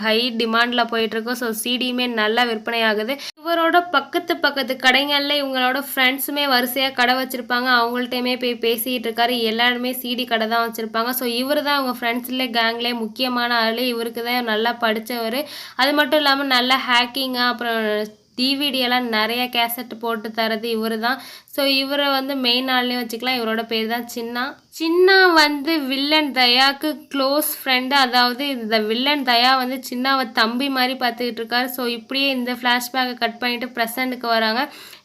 ஹை டிமாண்டில் போயிட்டுருக்கோம். ஸோ சிடியுமே நல்லா விற்பனை ஆகுது. இவரோட பக்கத்து கடைகளில் இவங்களோட ஃப்ரெண்ட்ஸுமே வரிசையாக கடை வச்சுருப்பாங்க. அவங்கள்ட்டையுமே போய் பேசிகிட்டு இருக்காரு. எல்லாருமே சிடி கடை தான் வச்சுருப்பாங்க. ஸோ இவர் தான் அவங்க ஃப்ரெண்ட்ஸ்லேயே கேங்லேயே முக்கியமான ஆள். இவருக்கு தான் நல்லா படித்தவர். அது மட்டும் இல்லாமல் நல்லா ஹேக்கிங்காக அப்புறம் டிவிடியெல்லாம் நிறைய கேசட் போட்டு தரது இவர் தான். ஸோ இவரை வந்து மெயின் ஆள்லேயும் வச்சுக்கலாம். இவரோட பேர் தான் சின்னா வந்து வில்லன் தயாவுக்கு க்ளோஸ் ஃப்ரெண்டு. அதாவது இந்த வில்லன் தயா வந்து சின்னாவை தம்பி மாதிரி பார்த்துக்கிட்டு இருக்காரு. ஸோ இப்படியே இந்த ஃப்ளாஷ்பேக்கை கட் பண்ணிவிட்டு ப்ரெசண்ட்டுக்கு வராங்க.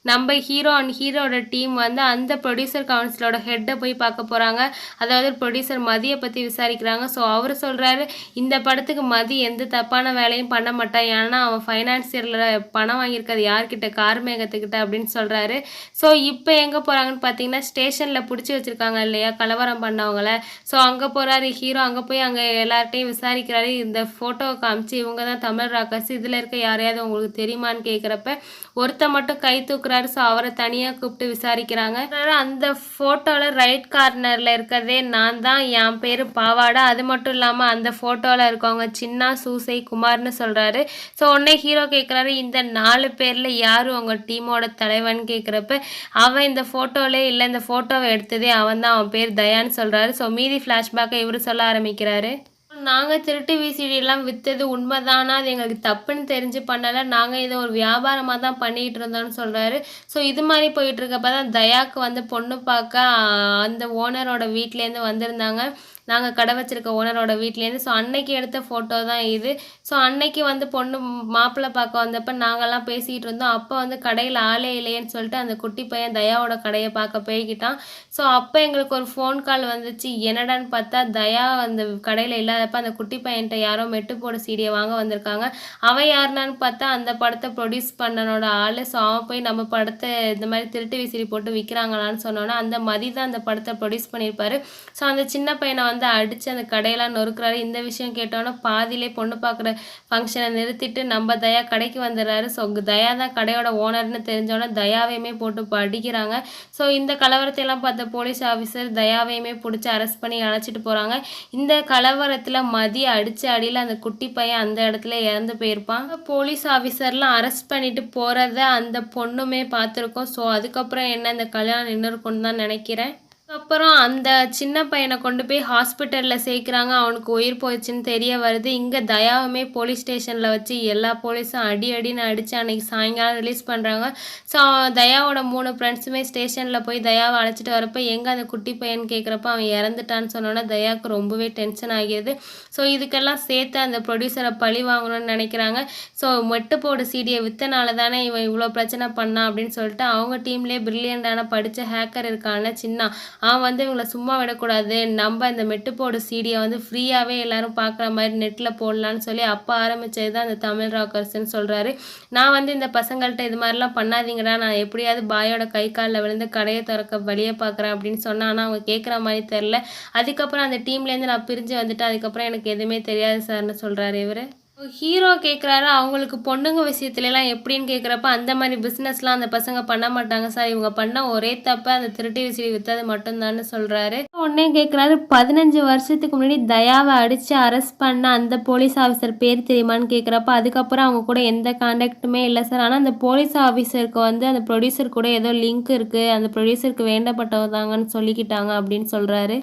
நம்ம ஹீரோ அண்ட் ஹீரோட டீம் வந்து அந்த ப்ரொடியூசர் கவுன்சிலோட ஹெட்டை போய் பார்க்க போகிறாங்க. அதாவது ப்ரொடியூசர் மதியை பற்றி விசாரிக்கிறாங்க. ஸோ அவர் சொல்கிறாரு, இந்த படத்துக்கு மதி எந்த தப்பான வேலையும் பண்ண மாட்டான், ஏன்னா அவன் ஃபைனான்சியரில் பணம் வாங்கியிருக்காது யார்கிட்ட, கார்மேகத்துக்கிட்ட அப்படின்னு சொல்கிறாரு. ஸோ இப்போ எங்கே போகிறாங்கன்னு பார்த்தீங்கன்னா, ஸ்டேஷனில் பிடிச்சி வச்சுருக்காங்க இல்லையா கலவரம் பண்ணவங்கள. ஸோ அங்கே போகிறாரு ஹீரோ. அங்கே போய் அங்கே எல்லார்ட்டையும் விசாரிக்கிறாரு. இந்த ஃபோட்டோவை காமிச்சு, இவங்க தான் தமிழ் ராக்கர்ஸ், இதில் இருக்க யாரையாவது உங்களுக்கு தெரியுமான்னு கேட்குறப்ப ஒருத்த மட்டும் கை தூக்குறாரு. ஸோ அவரை தனியாக கூப்பிட்டு விசாரிக்கிறாங்க. அந்த ஃபோட்டோவில் ரைட் கார்னரில் இருக்கிறதே நான் தான், என் பேர் பாவாடா. அது மட்டும் இல்லாமல் அந்த ஃபோட்டோவில் இருக்கவங்க சின்னா, சூசை, குமார்னு சொல்கிறாரு. ஸோ உடனே ஹீரோ கேட்குறாரு, இந்த 4 பேரில் யார் உங்கள் டீமோட தலைவன் கேட்குறப்ப அவன் இந்த ஃபோட்டோவிலே இல்லை, இந்த ஃபோட்டோவை எடுத்ததே அவன் தான், அவன் பேர் தயான்னு சொல்கிறாரு. ஸோ மீதி ஃப்ளாஷ்பேக்கை இவர் சொல்ல ஆரம்பிக்கிறாரு. நாங்கள் திருட்டு விசிடியெல்லாம் விற்றது உண்மைதானா, அது எங்களுக்கு தப்புன்னு தெரிஞ்சு பண்ணலை, நாங்கள் இதை ஒரு வியாபாரமாக தான் பண்ணிகிட்டு இருந்தோம்னு சொல்கிறாரு. ஸோ இது மாதிரி போயிட்டுருக்கப்ப தான் தயாவுக்கு வந்து பொண்ணு பார்க்க அந்த ஓனரோட வீட்டிலேருந்து வந்திருந்தாங்க. நாங்கள் கடை வச்சிருக்க ஓனரோட வீட்லேருந்து. ஸோ அன்னைக்கு எடுத்த ஃபோட்டோ தான் இது. ஸோ அன்னைக்கு வந்து பொண்ணு மாப்பிள்ளை பார்க்க வந்தப்போ நாங்கள்லாம் பேசிகிட்டு இருந்தோம். அப்போ வந்து கடையில் ஆளே இல்லையேன்னு சொல்லிட்டு அந்த குட்டி பையன் தயாவோட கடையை பார்க்க போய்கிட்டான். ஸோ அப்போ எங்களுக்கு ஒரு ஃபோன் கால் வந்துச்சு. என்னடான்னு பார்த்தா தயா அந்த கடையில் இல்லாதப்ப அந்த குட்டி பையன்கிட்ட யாரோ மெட்டுப்போடு சீடியை வாங்க வந்திருக்காங்க. அவன் யாருனான்னு பார்த்தா அந்த படத்தை ப்ரொடியூஸ் பண்ணனோட ஆள். ஸோ அவன் போய் நம்ம படத்தை இந்த மாதிரி திருட்டு விசிறி போட்டு விற்கிறாங்களான்னு சொன்னோன்னா அந்த மதி தான் அந்த படத்தை ப்ரொடியூஸ் பண்ணியிருப்பாரு. ஸோ அந்த சின்ன பையனை வந்து அடித்து அந்த கடையெல்லாம் நொறுக்குறாரு. இந்த விஷயம் கேட்டோன்னா பாதியிலே பொண்ணு பார்க்குற ஃபங்க்ஷனை நிறுத்திட்டு நம்ம தயா கடைக்கு வந்துடுறாரு. ஸோ தயா தான் கடையோட ஓனர்னு தெரிஞ்சோன்னா தயாவையுமே போட்டு அடிக்கிறாங்க. ஸோ இந்த கலவரத்தையெல்லாம் பார்த்த போலீஸ் ஆஃபீஸர் தயாவையுமே பிடிச்சி அரெஸ்ட் பண்ணி அழைச்சிட்டு போகிறாங்க. இந்த கலவரத்தில் மதி அடித்த அடியில் அந்த குட்டி பையன் அந்த இடத்துல இறந்து போயிருப்பான். போலீஸ் ஆஃபீஸர்லாம் அரெஸ்ட் பண்ணிட்டு போகிறத அந்த பொண்ணுமே பார்த்துருக்கோம். ஸோ அதுக்கப்புறம் என்ன இந்த கல்யாணம் நின்று இருக்கும்னு தான் நினைக்கிறேன். அப்புறம் அந்த சின்ன பையனை கொண்டு போய் ஹாஸ்பிட்டலில் சேர்க்குறாங்க. அவனுக்கு உயிர் போயிடுச்சுன்னு தெரிய வருது. இங்கே தயாவுமே போலீஸ் ஸ்டேஷனில் வச்சு எல்லா போலீஸும் அடின்னு அடித்து அன்றைக்கி சாயங்காலம் ரிலீஸ் பண்ணுறாங்க. ஸோ தயாவோட 3 ஃப்ரெண்ட்ஸுமே ஸ்டேஷனில் போய் தயாவை அழைச்சிட்டு வரப்போ எங்கே அந்த குட்டி பையன் கேட்குறப்ப அவன் இறந்துட்டான்னு சொன்னோன்னா தயாவுக்கு ரொம்பவே டென்ஷன் ஆகிடுது. ஸோ இதுக்கெல்லாம் சேர்த்து அந்த ப்ரொடியூசரை பழி வாங்கணும்னு நினைக்கிறாங்க. ஸோ மெட்டுப்போடு சீடியை விற்றனால தானே இவன் இவ்வளோ பிரச்சனை பண்ணான் அப்படின்னு சொல்லிட்டு அவங்க டீம்லேயே பிரில்லியண்டான படித்த ஹேக்கர் இருக்கான சின்ன அவன் வந்து இவங்களை சும்மா விடக்கூடாது, நம்ம இந்த மெட்டுப்போடு சீடியை வந்து ஃப்ரீயாகவே எல்லாரும் பார்க்குற மாதிரி நெட்டில் போடலான்னு சொல்லி அப்போ ஆரம்பித்தது தான் இந்த தமிழ் ராக்கர்ஸ்ன்னு சொல்கிறாரு. நான் வந்து இந்த பசங்கள்கிட்ட இது மாதிரிலாம் பண்ணாதீங்கடா, நான் எப்படியாவது பாயோட கை காலில் விழுந்து கடையை திறக்க வழியை பார்க்குறேன் அப்படின்னு சொன்னேன். ஆனால் அவங்க கேட்குற மாதிரி தெரில. அதுக்கப்புறம் அந்த டீம்லேருந்து நான் பிரிஞ்சு வந்துட்டு அதுக்கப்புறம் எனக்கு எதுவுமே தெரியாது சார்னு சொல்கிறாரு இவர். ஹீரோ கேட்குறாரு அவங்களுக்கு பொண்ணுங்க விஷயத்துலலாம் எப்படின்னு கேட்குறப்ப அந்த மாதிரி பிஸ்னஸ்லாம் அந்த பசங்க பண்ண மாட்டாங்க சார், இவங்க பண்ண ஒரே தப்ப அந்த திருட்டு விசிறி விற்றது மட்டும்தான்னு சொல்கிறாரு. உடனே கேட்குறாரு 15 வருஷத்துக்கு முன்னாடி தயாவை அடித்து அரெஸ்ட் பண்ண அந்த போலீஸ் ஆஃபீஸர் பேர் தெரியுமான்னு கேட்குறப்ப அதுக்கப்புறம் அவங்க கூட எந்த கான்டாக்டுமே இல்லை சார், ஆனால் அந்த போலீஸ் ஆஃபீஸருக்கு வந்து அந்த ப்ரொடியூசர் கூட ஏதோ லிங்க் இருக்குது, அந்த ப்ரொடியூசருக்கு வேண்டப்பட்டவதாங்கன்னு சொல்லிக்கிட்டாங்க அப்படின்னு சொல்கிறாரு.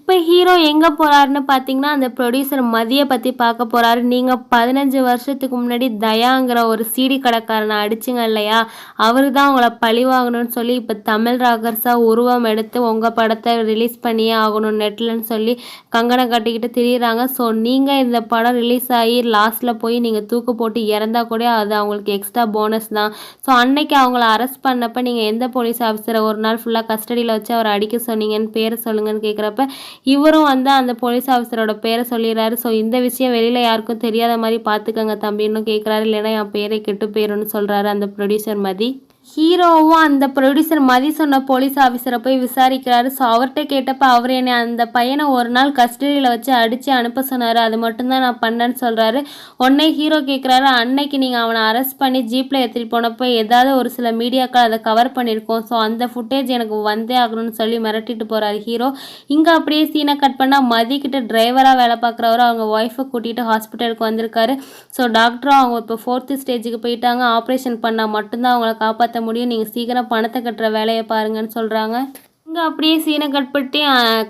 இப்போ ஹீரோ எங்கே போகிறாருன்னு பார்த்தீங்கன்னா அந்த ப்ரொடியூசர் மதியை பற்றி பார்க்க போகிறாரு. நீங்கள் 15 வருஷத்துக்கு முன்னாடி தயாங்கிற ஒரு சிடி கடைக்காரனை அடிச்சிங்க இல்லையா, அவர் தான் உங்களை பழி வாங்கணும்னு சொல்லி இப்போ தமிழ் ராக்கர்ஸாக உருவம் எடுத்து உங்கள் படத்தை ரிலீஸ் பண்ணியே ஆகணும் நெட்லன்னு சொல்லி கங்கணம் கட்டிக்கிட்டு திரியிறாங்க. ஸோ நீங்கள் இந்த படம் ரிலீஸ் ஆகி லாஸ்ட்டில் போய் நீங்கள் தூக்கு போட்டு இறந்தா கூட அது அவங்களுக்கு எக்ஸ்ட்ரா போனஸ் தான். ஸோ அன்னைக்கு அவங்கள அரெஸ்ட் பண்ணப்போ நீங்கள் எந்த போலீஸ் ஆஃபீஸரை ஒரு நாள் ஃபுல்லாக கஸ்டடியில் வச்சு அவரை அடிக்க சொன்னீங்கன்னு பேரை சொல்லுங்கன்னு கேட்குறப்ப இவரும் வந்து அந்த போலீஸ் ஆஃபீஸரோட பேரை சொல்லிடுறாரு. ஸோ இந்த விஷயம் வெளியில் யாருக்கும் தெரியாத மாதிரி பார்த்துக்கங்க தம்பின்னு கேட்குறாரு. இல்லைன்னா என் பேரை கெட்டு போயிடும்னு சொல்கிறாரு அந்த ப்ரொடியூசர் மதி. ஹீரோவும் அந்த ப்ரொடியூசர் மதி சொன்ன போலீஸ் ஆஃபீஸரை போய் விசாரிக்கிறாரு. ஸோ அவர்கிட்ட கேட்டப்போ அவர் என்னை அந்த பையனை ஒரு நாள் கஸ்டடியில் வச்சு அடித்து அனுப்ப சொன்னார், அது மட்டும்தான் நான் பண்ணேன்னு சொல்கிறாரு. உடனே ஹீரோ கேட்குறாரு அன்னைக்கு நீங்கள் அவனை அரெஸ்ட் பண்ணி ஜீப்பில் ஏற்றிட்டு போனப்போ ஏதாவது ஒரு சில மீடியாக்கள் அதை கவர் பண்ணியிருக்கோம், ஸோ அந்த ஃபுட்டேஜ் எனக்கு வந்தே ஆகணும்னு சொல்லி மிரட்டிட்டு போகிறாரு ஹீரோ. இங்கே அப்படியே சீனை கட் பண்ணால் மதிக்கிட்ட டிரைவராக வேலை பார்க்குறவரு அவங்க ஒய்ஃபை கூட்டிகிட்டு ஹாஸ்பிட்டலுக்கு வந்திருக்காரு. ஸோ டாக்டரும் அவங்க இப்போ 4th ஸ்டேஜுக்கு போயிட்டாங்க, ஆப்ரேஷன் பண்ணால் மட்டும்தான் அவங்கள காப்பாற்ற முடியும், நீங்கள் சீக்கிரம் பணத்தை கட்டுற வேலையை பாருங்கன்னு சொல்கிறாங்க. இங்கே அப்படியே சீனை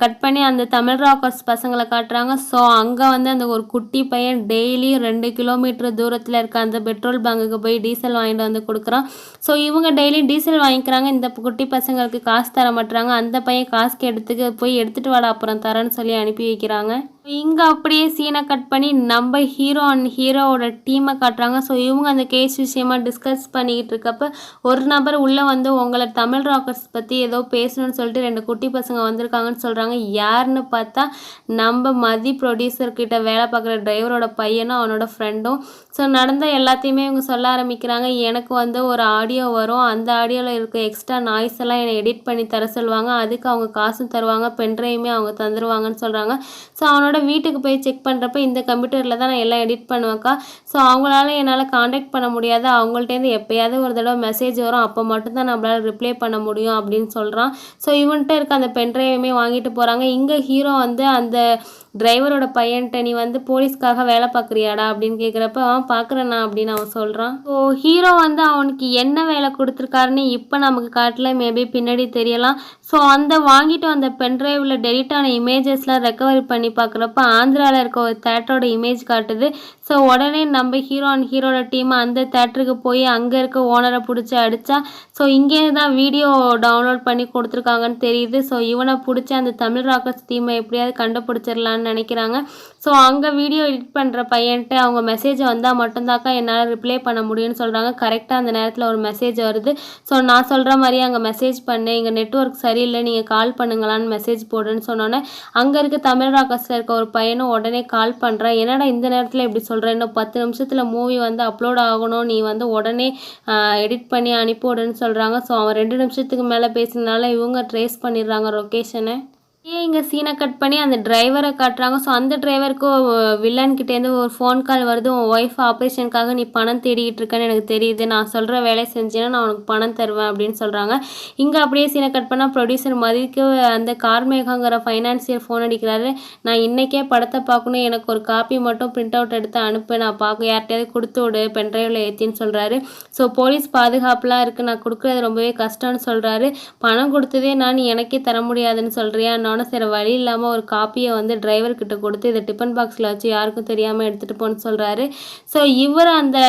கட் பண்ணி அந்த தமிழ் ராக்கர்ஸ் பசங்களை காட்டுறாங்க. ஸோ அங்கே வந்து அந்த ஒரு குட்டி பையன் டெய்லியும் 2 கிலோமீட்டர் தூரத்தில் இருக்க அந்த பெட்ரோல் பங்குக்கு போய் டீசல் வாங்கிட்டு வந்து கொடுக்குறான். ஸோ இவங்க டெய்லியும் டீசல் வாங்கிக்கிறாங்க, இந்த குட்டி பசங்களுக்கு காசு தர மாட்டுறாங்க. அந்த பையன் காசு எடுத்துட்டு போய் எடுத்துகிட்டு வாடா அப்புறம் தரேன்னு சொல்லி அனுப்பி வைக்கிறாங்க. இங்கே அப்படியே சீனை கட் பண்ணி நம்ம ஹீரோ அண்ட் ஹீரோவோட டீமை காட்டுறாங்க. ஸோ இவங்க அந்த கேஸ் விஷயமா டிஸ்கஸ் பண்ணிக்கிட்டு இருக்கப்ப ஒரு நபர் உள்ளே வந்து உங்களை தமிழ் ராக்கர்ஸ் பற்றி ஏதோ பேசணும்னு சொல்லிட்டு 2 குட்டி பசங்க வந்திருக்காங்கன்னு சொல்கிறாங்க. யாருன்னு பார்த்தா நம்ம மதி ப்ரொடியூசர்கிட்ட வேலை பார்க்குற டிரைவரோட பையனும் அவனோட ஃப்ரெண்டும். ஸோ நடந்த எல்லாத்தையுமே இவங்க சொல்ல ஆரம்பிக்கிறாங்க. எனக்கு வந்து ஒரு ஆடியோ வரும், அந்த ஆடியோவில் இருக்க எக்ஸ்ட்ரா நாய்ஸ் எல்லாம் என்னை எடிட் பண்ணி தர சொல்லுவாங்க, அதுக்கு அவங்க காசும் தருவாங்க, பென்ட்ரைவுமே அவங்க தந்துடுவாங்கன்னு சொல்கிறாங்க. ஸோ அவனோட வீட்டுக்கு போய் செக் பண்ணுறப்ப இந்த கம்ப்யூட்டரில் தான் நான் எல்லாம் எடிட் பண்ணுவேன்க்கா, ஸோ அவங்களால என்னால் காண்டாக்ட் பண்ண முடியாது, அவங்கள்ட்டேருந்து எப்போயாவது ஒரு தடவை மெசேஜ் வரும், அப்போ மட்டும்தான் நம்மளால் ரிப்ளை பண்ண முடியும் அப்படின்னு சொல்கிறான். ஸோ இவன்கிட்ட இருக்க அந்த பென்ட்ரைவுமே வாங்கிட்டு போகிறாங்க. இங்கே ஹீரோ வந்து அந்த டிரைவரோட பையன்ட்ட நீ வந்து போலீஸ்க்காக வேலை பார்க்குறியாடா அப்படின்னு கேட்குறப்ப அவன் பார்க்குறேண்ணா அப்படின்னு அவன் சொல்கிறான். ஸோ ஹீரோ வந்து அவனுக்கு என்ன வேலை கொடுத்துருக்காருன்னு இப்போ நமக்கு காட்டல, மேபி பின்னாடி தெரியலாம். ஸோ அந்த வாங்கிட்டு வந்த பென்ட்ரைவில் டெலிட் ஆன இமேஜஸ்லாம் ரெக்கவரி பண்ணி பார்க்குறப்ப ஆந்திராவில் இருக்க ஒரு தேட்டரோட இமேஜ் காட்டுது. ஸோ உடனே நம்ம ஹீரோ அண்ட் ஹீரோட டீம் அந்த தேட்டருக்கு போய் அங்கே இருக்க ஓனரை பிடிச்சி அடித்தா ஸோ இங்கேருந்து தான் வீடியோ டவுன்லோட் பண்ணி கொடுத்துருக்காங்கன்னு தெரியுது. ஸோ இவனை பிடிச்சி அந்த தமிழ் ராக்கர்ஸ் டீமை எப்படியாவது கண்டுபிடிச்சிடலான்னு நினைக்கிறாங்க. ஸோ அங்கே வீடியோ எடிட் பண்ணுற பையன்ட்டு அவங்க மெசேஜ் வந்தால் மட்டும்தாக்கா என்னால் ரிப்ளை பண்ண முடியும்னு சொல்கிறாங்க. கரெக்டாக அந்த நேரத்தில் ஒரு மெசேஜ் வருது. ஸோ நான் சொல்கிற மாதிரியே அங்கே மெசேஜ் பண்ணு, இங்கே நெட்ஒர்க் சரியில்லை, நீங்கள் கால் பண்ணுங்களான்னு மெசேஜ் போடுன்னு சொன்னோன்னே அங்கே இருக்க தமிழ் ராக்கர்ஸில் இருக்க ஒரு பையனும் உடனே கால் பண்ணுறான். என்னடா இந்த நேரத்தில் இப்படி சொல்கிறேன், இன்னும் 10 நிமிஷத்தில் மூவி வந்து அப்லோட் ஆகணும், நீ வந்து உடனே எடிட் பண்ணி அனுப்பிவிடுன்னு சொல்கிறாங்க. ஸோ அவன் 2 நிமிஷத்துக்கு மேலே பேசினால இவங்க ட்ரேஸ் பண்ணிடுறாங்க லொக்கேஷனை. இங்கே சீனை கட் பண்ணி அந்த டிரைவரை காட்டுறாங்க. ஸோ அந்த டிரைவருக்கு வில்லன்கிட்டேருந்து ஒரு ஃபோன் கால் வருது. உன் ஒய்ஃப் ஆப்ரேஷனுக்காக நீ பணம் தேடிக்கிட்டு இருக்கேன்னு எனக்கு தெரியுது, நான் சொல்கிற வேலையை செஞ்சேன்னா நான் உனக்கு பணம் தருவேன் அப்படின்னு சொல்கிறாங்க. இங்கே அப்படியே சீனை கட் பண்ணால் ப்ரொடியூசர் மதிக்கு அந்த கார்மேகாங்கிற ஃபைனான்சியர் ஃபோன் அடிக்கிறாரு. நான் இன்றைக்கே படத்தை பார்க்கணும், எனக்கு ஒரு காப்பி மட்டும் பிரிண்ட் அவுட் எடுத்து அனுப்பு, நான் பார்க்க யார்கிட்டையாவது கொடுத்து விடு பென்ட்ரைவில் ஏற்றின்னு சொல்கிறாரு. ஸோ போலீஸ் பாதுகாப்புலாம் இருக்குது, நான் கொடுக்குறது ரொம்பவே கஷ்டம்னு சொல்கிறாரு. பணம் கொடுத்ததே நான் எனக்கே தர முடியாதுன்னு சொல்கிறியா? சரி வழி இல்லாமல் ஒரு காப்பியை வந்து டிரைவர்கிட்ட கொடுத்து இதை டிஃபன் பாக்ஸில் வச்சு யாருக்கும் தெரியாமல் எடுத்துகிட்டு போன்னு சொல்கிறாரு. ஸோ இவர் அந்த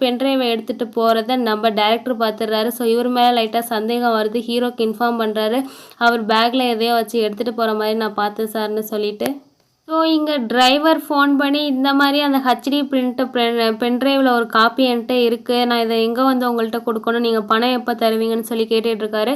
பென்ட்ரைவை எடுத்துகிட்டு போகிறத நம்ம டைரக்டர் பார்த்துடுறாரு. ஸோ இவர் மேலே லைட்டாக சந்தேகம் வருது. ஹீரோக்கு இன்ஃபார்ம் பண்ணுறாரு, அவர் பேக்கில் எதையோ வச்சு எடுத்துகிட்டு போகிற மாதிரி நான் பார்த்தேன் சார்னு சொல்லிட்டு. ஸோ இங்கே டிரைவர் ஃபோன் பண்ணி இந்த மாதிரி அந்த ஹெச்டி பென்ட்ரைவில் ஒரு காப்பி என்கிட்ட இருக்குது, நான் இதை எங்கே வந்து உங்கள்கிட்ட கொடுக்கணும், நீங்கள் பணம் எப்போ தருவீங்கன்னு சொல்லி கேட்டுட்ருக்காரு.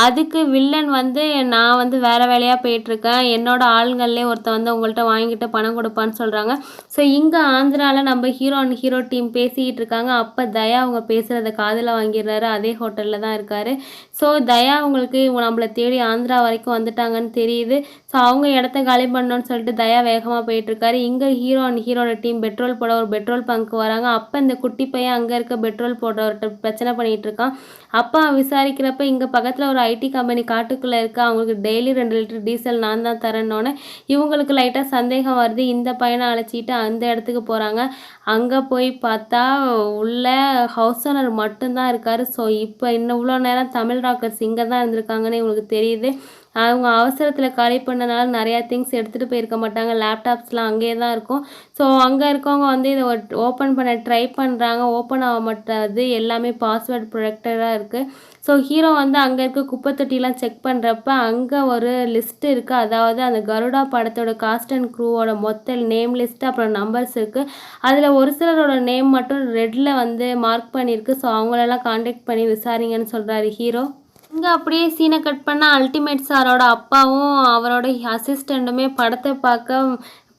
அதுக்கு வில்லன் வந்து நான் வந்து வேறு வேலையாக போயிட்டுருக்கேன், என்னோட ஆளுங்கள்லே ஒருத்தன் வந்து உங்கள்கிட்ட வாங்கிட்டு பணம் கொடுப்பான்னு சொல்கிறாங்க. ஸோ இங்கே ஆந்திராவில் நம்ம ஹீரோ அண்ட் ஹீரோ டீம் பேசிக்கிட்டு இருக்காங்க. அப்போ தயா அவங்க பேசுகிறத காதில் வாங்கிடுறாரு. அதே ஹோட்டலில் தான் இருக்கார். ஸோ தயா அவங்களுக்கு இவங்க நம்மளை தேடி ஆந்திரா வரைக்கும் வந்துட்டாங்கன்னு தெரியுது. ஸோ அவங்க இடத்த காலி பண்ணணும்னு சொல்லிட்டு தயா வேகமாக போயிட்டுருக்காரு. இங்கே ஹீரோ அண்ட் ஹீரோட டீம் பெட்ரோல் போட ஒரு பெட்ரோல் பங்க்கு வராங்க. அப்போ இந்த குட்டி பையன் அங்கே இருக்க பெட்ரோல் போடுறவர்கிட்ட பிரச்சனை பண்ணிகிட்டு இருக்கான். அப்போ விசாரிக்கிறப்ப இங்கே பக்கத்தில் ஒரு ஐடி கம்பெனி காட்டுக்குள்ளே இருக்குது, அவங்களுக்கு டெய்லி 2 லிட்டர் டீசல் நான் தான் தரேன்னொன்னே இவங்களுக்கு லைட்டாக சந்தேகம் வருது. இந்த பையனை அழைச்சிட்டு அந்த இடத்துக்கு போகிறாங்க. அங்கே போய் பார்த்தா உள்ள ஹவுஸ் ஓனர் மட்டும்தான் இருக்கார். ஸோ இப்போ இன்னும் இவ்வளோ நேரம் தமிழ் ராக்கர்ஸ் இங்கே தான் இருந்திருக்காங்கன்னு இவங்களுக்கு தெரியுது. அவங்க அவசரத்தில் காலி பண்ணனால நிறையா திங்ஸ் எடுத்துகிட்டு போயிருக்க மாட்டாங்க, லேப்டாப்ஸ்லாம் அங்கேயே தான் இருக்கும். ஸோ அங்கே இருக்கவங்க வந்து இதை ஓப்பன் பண்ண ட்ரை பண்ணுறாங்க, ஓப்பன் ஆக மாட்டாது, எல்லாமே பாஸ்வேர்ட் ப்ரொடெக்டடாக இருக்குது. ஸோ ஹீரோ வந்து அங்கே இருக்க குப்பை தொட்டிலாம் செக் பண்ணுறப்ப அங்கே ஒரு லிஸ்ட்டு இருக்குது, அதாவது அந்த கருடா படத்தோட காஸ்ட் அண்ட் க்ரூவோட மொத்த நேம் லிஸ்ட்டு அப்புறம் நம்பர்ஸ் இருக்குது. அதில் ஒரு சிலரோட நேம் மட்டும் ரெட்டில் வந்து மார்க் பண்ணியிருக்கு. ஸோ அவங்களெல்லாம் காண்டாக்ட் பண்ணி விசாரிங்கன்னு சொல்கிறாரு ஹீரோ. இங்கே அப்படியே சீனை கட் பண்ணால் அல்டிமேட் சாரோட அப்பாவும் அவரோட அசிஸ்டண்ட்டுமே படத்தை பார்க்க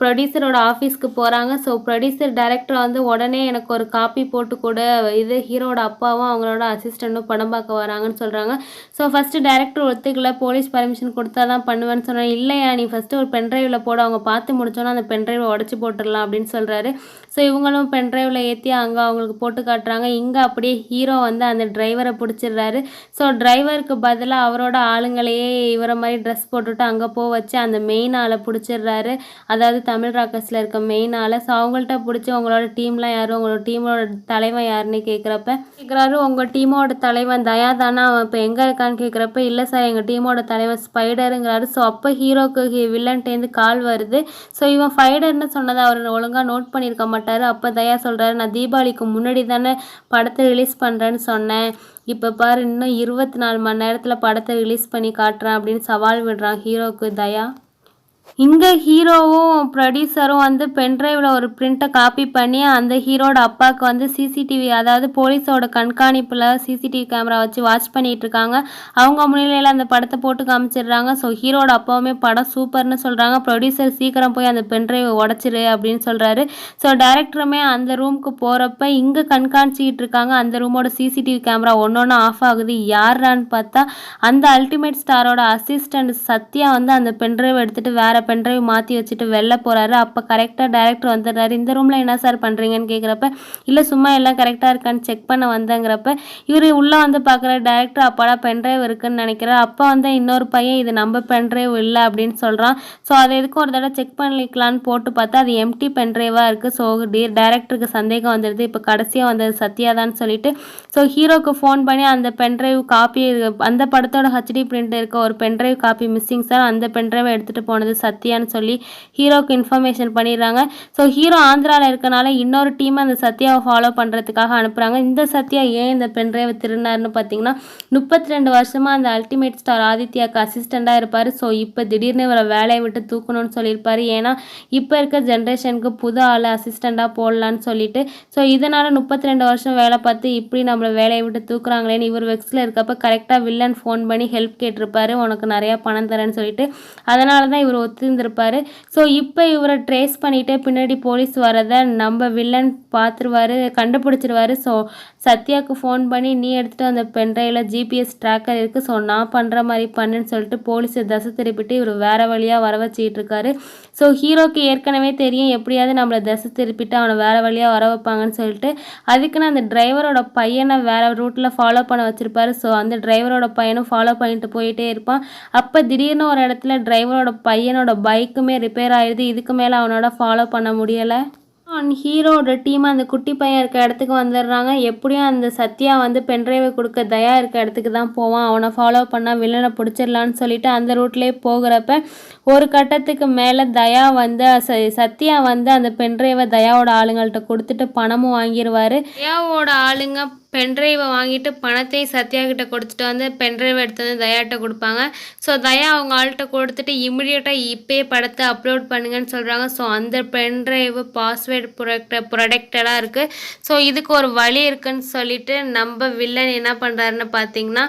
ப்ரொடியூசரோட ஆஃபீஸ்க்கு போகிறாங்க. ஸோ ப்ரொடியூசர் டைரக்டர் வந்து உடனே எனக்கு ஒரு காப்பி போட்டு கூட இது ஹீரோட அப்பாவும் அவங்களோட அசிஸ்டண்ட்டும் படம் பார்க்க வராங்கன்னு சொல்கிறாங்க. ஸோ ஃபஸ்ட்டு டைரக்டர் ஒத்துக்கல, போலீஸ் பர்மிஷன் கொடுத்தா தான் பண்ணுவேன்னு சொன்னாங்க. இல்லையா நீ ஃபஸ்ட்டு ஒரு பென்ட்ரைவில் போட, அவங்க பார்த்து முடிச்சோன்னா அந்த பென்ட்ரைவை உடச்சி போட்டுடலாம் அப்படின்னு சொல்கிறாரு. ஸோ இவங்களும் பென்ட்ரைவில் ஏற்றி அங்கே அவங்களுக்கு போட்டு காட்டுறாங்க. இங்கே அப்படியே ஹீரோ வந்து அந்த டிரைவரை பிடிச்சிடுறாரு. ஸோ டிரைவருக்கு பதிலாக அவரோட ஆளுங்களையே இவரை மாதிரி ட்ரெஸ் போட்டுவிட்டு அங்கே போக வச்சு அந்த மெயின் ஆளை பிடிச்சிடுறாரு, அதாவது தமிழ் ராக்கர்ஸில் இருக்க மெயின் ஆளை. ஸோ அவங்கள்ட்ட பிடிச்சி உங்களோட டீம்லாம் யாரும், உங்களோட டீமோட தலைவன் யாருன்னு கேட்குறாரு. உங்கள் டீமோட தலைவன் தயா தானே, அவன் இப்போ எங்கே இருக்கான்னு கேட்குறப்ப இல்லை சார் எங்கள் டீமோட தலைவன் ஸ்பைடருங்கிறாரு. ஸோ அப்போ ஹீரோக்கு வில்லன்ட்டேருந்து கால் வருது. ஸோ இவன் ஸ்பைடர்னு சொன்னதை அவர் ஒழுங்காக நோட் பண்ணியிருக்க மாட்டார். அப்போ தயா சொல்கிறாரு, நான் தீபாவளிக்கு முன்னாடி தானே படத்தை ரிலீஸ் பண்ணுறேன்னு சொன்னேன், இப்போ பாரு இன்னும் 24 மணி நேரத்தில் படத்தை ரிலீஸ் பண்ணி காட்டுறேன் அப்படின்னு சவால் விடுறான் ஹீரோக்கு தயா. இங்கே ஹீரோவும் ப்ரொடியூசரும் வந்து பென்ட்ரைவில் ஒரு பிரிண்ட்டை காப்பி பண்ணி அந்த ஹீரோட அப்பாவுக்கு வந்து சிசிடிவி, அதாவது போலீஸோட கண்காணிப்பில் சிசிடிவி கேமரா வச்சு வாட்ச் பண்ணிகிட்டு இருக்காங்க. அவங்க முன்னிலையில் அந்த படத்தை போட்டு காமிச்சிடுறாங்க. ஸோ ஹீரோட அப்பாவுமே படம் சூப்பர்னு சொல்கிறாங்க. ப்ரொடியூசர் சீக்கிரம் போய் அந்த பென்ட்ரைவை உடச்சிரு அப்படின்னு சொல்கிறாரு. ஸோ டைரக்டருமே அந்த ரூமுக்கு போகிறப்ப இங்கே கண்காணிச்சிக்கிட்டு இருக்காங்க. அந்த ரூமோட சிசிடிவி கேமரா ஒன்று ஆஃப் ஆகுது. யாரான்னு பார்த்தா அந்த அல்டிமேட் ஸ்டாரோட அசிஸ்டண்ட் சத்யா வந்து அந்த பென்ட்ரைவை எடுத்துகிட்டு வேறு பென்ட்ரைவ் மாற்றி வச்சுட்டு வெளில போகிறாரு. அப்போ கரெக்டாக டைரக்டர் வந்துடுறாரு. இந்த ரூமில் என்ன சார் பண்ணுறீங்கன்னு கேட்குறப்ப இல்லை சும்மா எல்லாம் கரெக்டாக இருக்கான்னு செக் பண்ண வந்தேங்கிறப்ப இவர் உள்ளே வந்து பார்க்குற டைரக்டர் அப்பாடா பென்ட்ரைவ் இருக்குன்னு நினைக்கிறார். அப்போ வந்து இன்னொரு பையன் இது நம்ம பென்ட்ரைவ் இல்லை அப்படின்னு சொல்கிறான். ஸோ அதை எதுக்கும் ஒரு தடவை செக் பண்ணிக்கலான்னு போட்டு பார்த்தா அது எம்டி பென்ட்ரைவாக இருக்குது. ஸோ டைரக்டருக்கு சந்தேகம் வந்துடுது. இப்போ கடைசியாக வந்தது சத்யாதான்னு சொல்லிட்டு ஸோ ஹீரோக்கு ஃபோன் பண்ணி அந்த பென்ட்ரைவ் காப்பி, அந்த படத்தோட ஹெச்டி பிரிண்ட் இருக்க ஒரு பென்ட்ரைவ் காப்பி மிஸ்ஸிங் சார், அந்த பென்ட்ரைவை எடுத்துகிட்டு போனது சத்யான்னு சொல்லி ஹீரோக்கு இன்ஃபர்மேஷன் பண்ணிடுறாங்க. ஸோ ஹீரோ ஆந்திராவில் இருக்கனால இன்னொரு டீம் அந்த சத்யாவை ஃபாலோ பண்ணுறதுக்காக அனுப்புகிறாங்க. இந்த சத்யா ஏன் இந்த பென்ட்ரைவை திருடினார்னு பார்த்தீங்கன்னா 32 வருஷமாக அந்த அல்டிமேட் ஸ்டார் ஆதித்யாவுக்கு அசிஸ்டண்ட்டாக இருப்பார். ஸோ இப்போ திடீர்னு இவரை வேலையை விட்டு தூக்கணும்னு சொல்லியிருப்பார். ஏன்னா இப்போ இருக்க ஜென்ரேஷனுக்கு புது ஆள் அசிஸ்டண்ட்டாக போடலான்னு சொல்லிட்டு. ஸோ இதனால் 32 வருஷம் வேலை பார்த்து இப்படி நம்மளை வேலையை விட்டு தூக்குறாங்களேன்னு இவர் வெக்ஸில் இருக்கப்போ கரெக்டாக வில்லன் ஃபோன் பண்ணி ஹெல்ப் கேட்டிருப்பாரு, உனக்கு நிறையா பணம் தரேன்னு சொல்லிட்டு. அதனால தான் இவர் ஒத்துருந்துருப்பார். ஸோ இப்போ இவரை ட்ரேஸ் பண்ணிவிட்டு பின்னாடி போலீஸ் வரதை நம்ம வில்லன் பார்த்துருவாரு, கண்டுபிடிச்சிருவாரு. ஸோ சத்யாவுக்கு ஃபோன் பண்ணி நீ எடுத்துகிட்டு அந்த பென்ட்ரைவில் ஜிபிஎஸ் ட்ராக்கர் இருக்குது, ஸோ நான் பண்ணுற மாதிரி பண்ணுன்னு சொல்லிட்டு போலீஸை தசை திருப்பிட்டு இவர் வேறு வழியாக வர வச்சுக்கிட்டு இருக்காரு. ஸோ ஹீரோக்கு ஏற்கனவே தெரியும் எப்படியாவது நம்மளை தசை திருப்பிட்டு அவனை வேறு வழியாக வர வைப்பாங்கன்னு சொல்லிட்டு அதுக்குன்னு அந்த டிரைவரோட பையனை வேறு ரூட்டில் ஃபாலோ பண்ண வச்சுருப்பாரு. ஸோ அந்த டிரைவரோட பையனும் ஃபாலோ பண்ணிட்டு போயிட்டே இருப்பான். அப்போ திடீர்னு ஒரு இடத்துல டிரைவரோட பையனோட பைக்குமே ரிப்பேர் ஆகிடுது. இதுக்கு மேலே அவனோட ஃபாலோ பண்ண முடியலை. ஹீரோட டீம் அந்த குட்டி பையன் இருக்க இடத்துக்கு வந்துடுறாங்க. எப்படியும் அந்த சத்யா வந்து பென்ட்ரைவை கொடுக்க தயா இருக்க இடத்துக்கு தான் போவான். அவனை ஃபாலோ பண்ணால் வில்லனை பிடிச்சிடலான்னு சொல்லிட்டு அந்த ரூட்லேயே போகிறப்ப ஒரு கட்டத்துக்கு மேலே தயா வந்து சத்யா வந்து அந்த பென்ட்ரைவை தயாவோட ஆளுங்கள்ட்ட கொடுத்துட்டு பணமும் வாங்கிடுவார். தயாவோட ஆளுங்க பென்ட்ரைவை வாங்கிட்டு பணத்தை சத்யா கிட்ட கொடுத்துட்டு வந்து பென்ட்ரைவை எடுத்து வந்து தயாட்ட கொடுப்பாங்க. ஸோ தயா அவங்க ஆள்கிட்ட கொடுத்துட்டு இமிடியேட்டாக இப்போயே படத்தை அப்லோட் பண்ணுங்கன்னு சொல்கிறாங்க. ஸோ அந்த பென்ட்ரைவு பாஸ்வேர்டு ப்ரொடெக்டடாக இருக்குது. ஸோ இதுக்கு ஒரு வழி இருக்குன்னு சொல்லிட்டு நம்ம வில்லன் என்ன பண்ணுறாருன்னு பார்த்தீங்கன்னா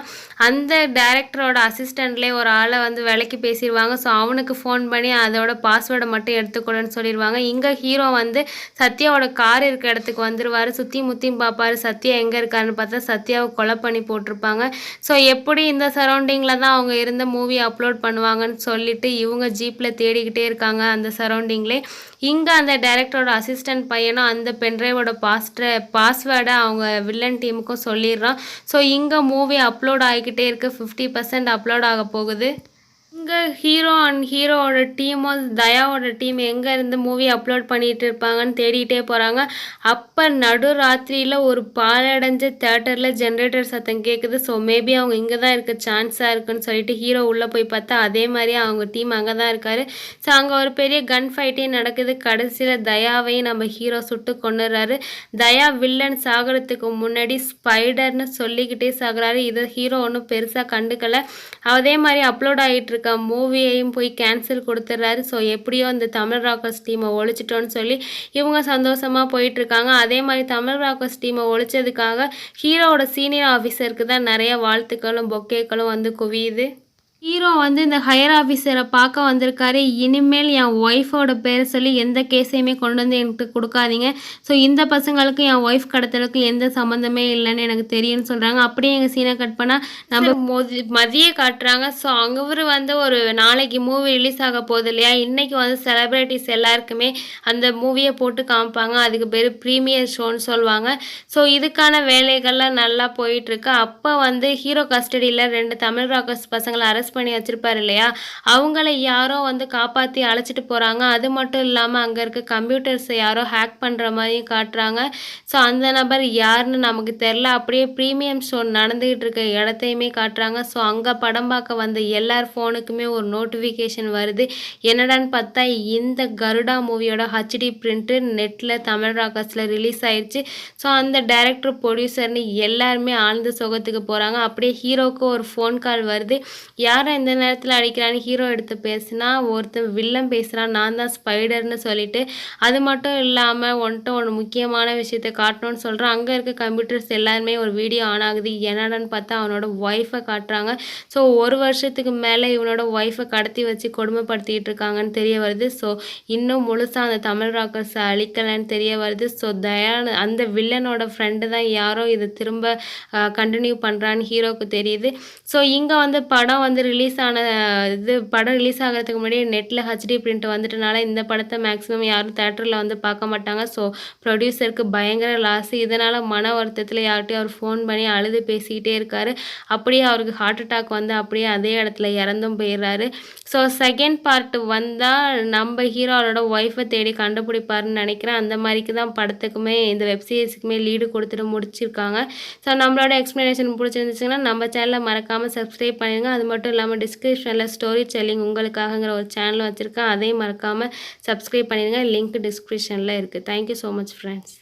அந்த டைரக்டரோட அசிஸ்டண்ட்லேயே ஒரு ஆளை வந்து விலைக்கு பேசிடுவாங்க. ஸோ அவனுக்கு ஃபோன் பண்ணி அதோட பாஸ்வேர்டை மட்டும் எடுத்துக்கொடுன்னு சொல்லிடுவாங்க. இங்கே ஹீரோ வந்து சத்யாவோட கார் இருக்க இடத்துக்கு வந்துடுவார். சுற்றி முற்றியும் பார்ப்பார், சத்யா எங்கே இருக்காருன்னு பார்த்தா சத்யாவை கொலை பண்ணி போட்டிருப்பாங்க. ஸோ எப்படி இந்த சரௌண்டிங்கில் தான் அவங்க இருந்த மூவி அப்லோட் பண்ணுவாங்கன்னு சொல்லிட்டு இவங்க ஜீப்பில் தேடிக்கிட்டே இருக்காங்க அந்த சரௌண்டிங்லேயே. இங்கே அந்த டைரக்டரோட அசிஸ்டன்ட் பையனும் அந்த பென்ட்ரைவோட பாஸ்வேர்டை அவங்க வில்லன் டீமுக்கும் சொல்லிடுறான். ஸோ இங்கே மூவி அப்லோட் ஆகிக்கிட்டே இருக்குது, 50% அப்லோட் ஆக போகுது. இங்கே ஹீரோ அண்ட் ஹீரோவோட டீமும் தயாவோட டீம் எங்கே இருந்து மூவி அப்லோட் பண்ணிகிட்டு இருப்பாங்கன்னு தேடிகிட்டே போகிறாங்க. அப்போ நடு ராத்திரியில் ஒரு பாலடைஞ்ச தேட்டரில் ஜென்ரேட்டர் சத்தம் கேட்குது. ஸோ மேபி அவங்க இங்கே தான் இருக்க சான்ஸாக இருக்குன்னு சொல்லிட்டு ஹீரோ உள்ளே போய் பார்த்தா அதே மாதிரி அவங்க டீம் அங்கே தான் இருக்கார். ஸோ அங்கே ஒரு பெரிய கன் ஃபைட்டே நடக்குது. கடைசியில் தயாவையும் நம்ம ஹீரோ சுட்டு கொண்டுறாரு. தயா வில்லன் சாகிறதுக்கு முன்னாடி ஸ்பைடர்னு சொல்லிக்கிட்டே சாகுறாரு. இதை ஹீரோ ஒன்றும் பெருசாக கண்டுக்கலை. அதே மாதிரி அப்லோட் ஆகிட்டு இருக்க மூவியையும் போய் கேன்சல் கொடுத்துட்றாரு. ஸோ எப்படியோ இந்த தமிழ் ராக்கர்ஸ் டீமை ஒழிச்சிட்டோன்னு சொல்லி இவங்க சந்தோஷமாக போயிட்டுருக்காங்க. அதே மாதிரி தமிழ் ராக்கர்ஸ் டீமை ஒழிச்சதுக்காக ஹீரோவோட சீனியர் ஆஃபீஸருக்கு தான் நிறைய வாழ்த்துக்களும் பொக்கேக்களும் வந்து குவியுது. ஹீரோ வந்து இந்த ஹையர் ஆஃபீஸரை பார்க்க வந்திருக்காரு. இனிமேல் என் ஒய்ஃபோட பேரை சொல்லி எந்த கேஸையுமே கொண்டு வந்து எனக்கு கொடுக்காதீங்க. ஸோ இந்த பசங்களுக்கும் என் ஒய்ஃப் கடத்தலுக்கும் எந்த சம்மந்தமே இல்லைன்னு எனக்கு தெரியும்னு சொல்கிறாங்க. அப்படியே எங்கள் சீனை கட் பண்ணால் நம்ம மதிய காட்டுறாங்க. ஸோ அங்கே வந்து ஒரு நாளைக்கு மூவி ரிலீஸ் ஆக போகுது இல்லையா, இன்றைக்கி வந்து செலிப்ரிட்டிஸ் எல்லாருக்குமே அந்த மூவியை போட்டு காமிப்பாங்க. அதுக்கு பேர் ப்ரீமியர் ஷோன்னு சொல்லுவாங்க. ஸோ இதுக்கான வேலைகள்லாம் நல்லா போயிட்டுருக்கு. அப்போ வந்து ஹீரோ கஸ்டடியில் 2 தமிழ் ராக்கர்ஸ் பசங்களை அரெஸ்ட் பண்ணி வச்சிருப்பாரு இல்லையா, அவங்கள யாரோ வந்து காப்பாற்றி அழைச்சிட்டு போகிறாங்க. அது மட்டும் இல்லாமல் அங்கே இருக்க கம்ப்யூட்டர்ஸை யாரோ ஹேக் பண்ணுற மாதிரியும் காட்டுறாங்க. ஸோ அந்த நபர் யாருன்னு நமக்கு தெரில. அப்படியே ப்ரீமியம் ஷோ நடந்துக்கிட்டு இருக்க இடத்தையுமே காட்டுறாங்க. ஸோ அங்கே படம் பார்க்க வந்த எல்லார் ஃபோனுக்குமே ஒரு நோட்டிஃபிகேஷன் வருது. என்னடான்னு பார்த்தா இந்த கருடா மூவியோட ஹச்டி பிரிண்ட்டு நெட்டில் தமிழ் ராக்கர்ஸில் ரிலீஸ் ஆயிடுச்சு. ஸோ அந்த டைரக்டர் ப்ரொடியூசர்னு எல்லாருமே ஆழ்ந்த சோகத்துக்கு போகிறாங்க. அப்படியே ஹீரோவுக்கு ஒரு ஃபோன் கால் வருது. யாரை இந்த நேரத்தில் அடிக்கிறான்னு ஹீரோ எடுத்து பேசினா ஒருத்தர் வில்லன் பேசுகிறான், நான் தான் ஸ்பைடர்னு சொல்லிட்டு. அது மட்டும் இல்லாமல் ஒன்று முக்கியமான விஷயத்தை காட்டணும்னு சொல்கிறான். அங்கே இருக்க கம்ப்யூட்டர்ஸ் எல்லாருமே ஒரு வீடியோ ஆன் ஆகுது. என்னடான்னு பார்த்தா அவனோட ஒய்ஃபை காட்டுறாங்க. ஸோ 1 வருஷத்துக்கு மேலே இவனோட ஒய்ஃபை கடத்தி வச்சு கொடுமைப்படுத்திக்கிட்டு இருக்காங்கன்னு தெரிய வருது. ஸோ இன்னும் முழுசாக அந்த தமிழ் ராக்கர்ஸை அழிக்கலைன்னு தெரிய வருது. ஸோ தயான் அந்த வில்லனோட ஃப்ரெண்டு தான் யாரோ இதை திரும்ப கண்டினியூ பண்ணுறான்னு ஹீரோவுக்கு தெரியுது. ஸோ இங்கே வந்து படம் வந்து படம் ரிலீஸ் ஆகிறதுக்கு முன்னாடி நெட்டில் ஹச்டி பிரிண்ட் வந்துட்டனால இந்த படத்தை மேக்ஸிமம் யாரும் தேட்டரில் வந்து பார்க்க மாட்டாங்க. ஸோ ப்ரொடியூசருக்கு பயங்கர லாஸ். இதனால் மன வருத்தத்தில் யார்கிட்டையும் அவர் ஃபோன் பண்ணி அழுது பேசிக்கிட்டே இருக்கார். அப்படியே அவருக்கு ஹார்ட் அட்டாக் வந்து அப்படியே அதே இடத்துல இறந்தும் போயிடுறாரு. ஸோ செகண்ட் பார்ட் வந்தால் நம்ம ஹீரோவோட ஒய்ஃபை தேடி கண்டுபிடிப்பாருன்னு நினைக்கிறேன். அந்த மாதிரிக்கு தான் படத்துக்குமே இந்த வெப்சீரிஸுக்குமே லீடு கொடுத்துட்டு முடிச்சிருக்காங்க. ஸோ நம்மளோட எக்ஸ்ப்ளனேஷன் பிடிச்சிருந்துச்சுன்னா நம்ம சேனலை மறக்காமல் சப்ஸ்கிரைப் பண்ணிடுங்க. அது மட்டும் இல்லாமல் டிஸ்கிரிப்ஷனில் ஸ்டோரி டெல்லிங் உங்களுக்காகங்கிற ஒரு சேனல் வச்சுருக்கேன். அதையும் மறக்காமல் சப்ஸ்கிரைப் பண்ணிடுங்க. லிங்க் டிஸ்கிரிப்ஷனில் இருக்குது. Thank you so much friends.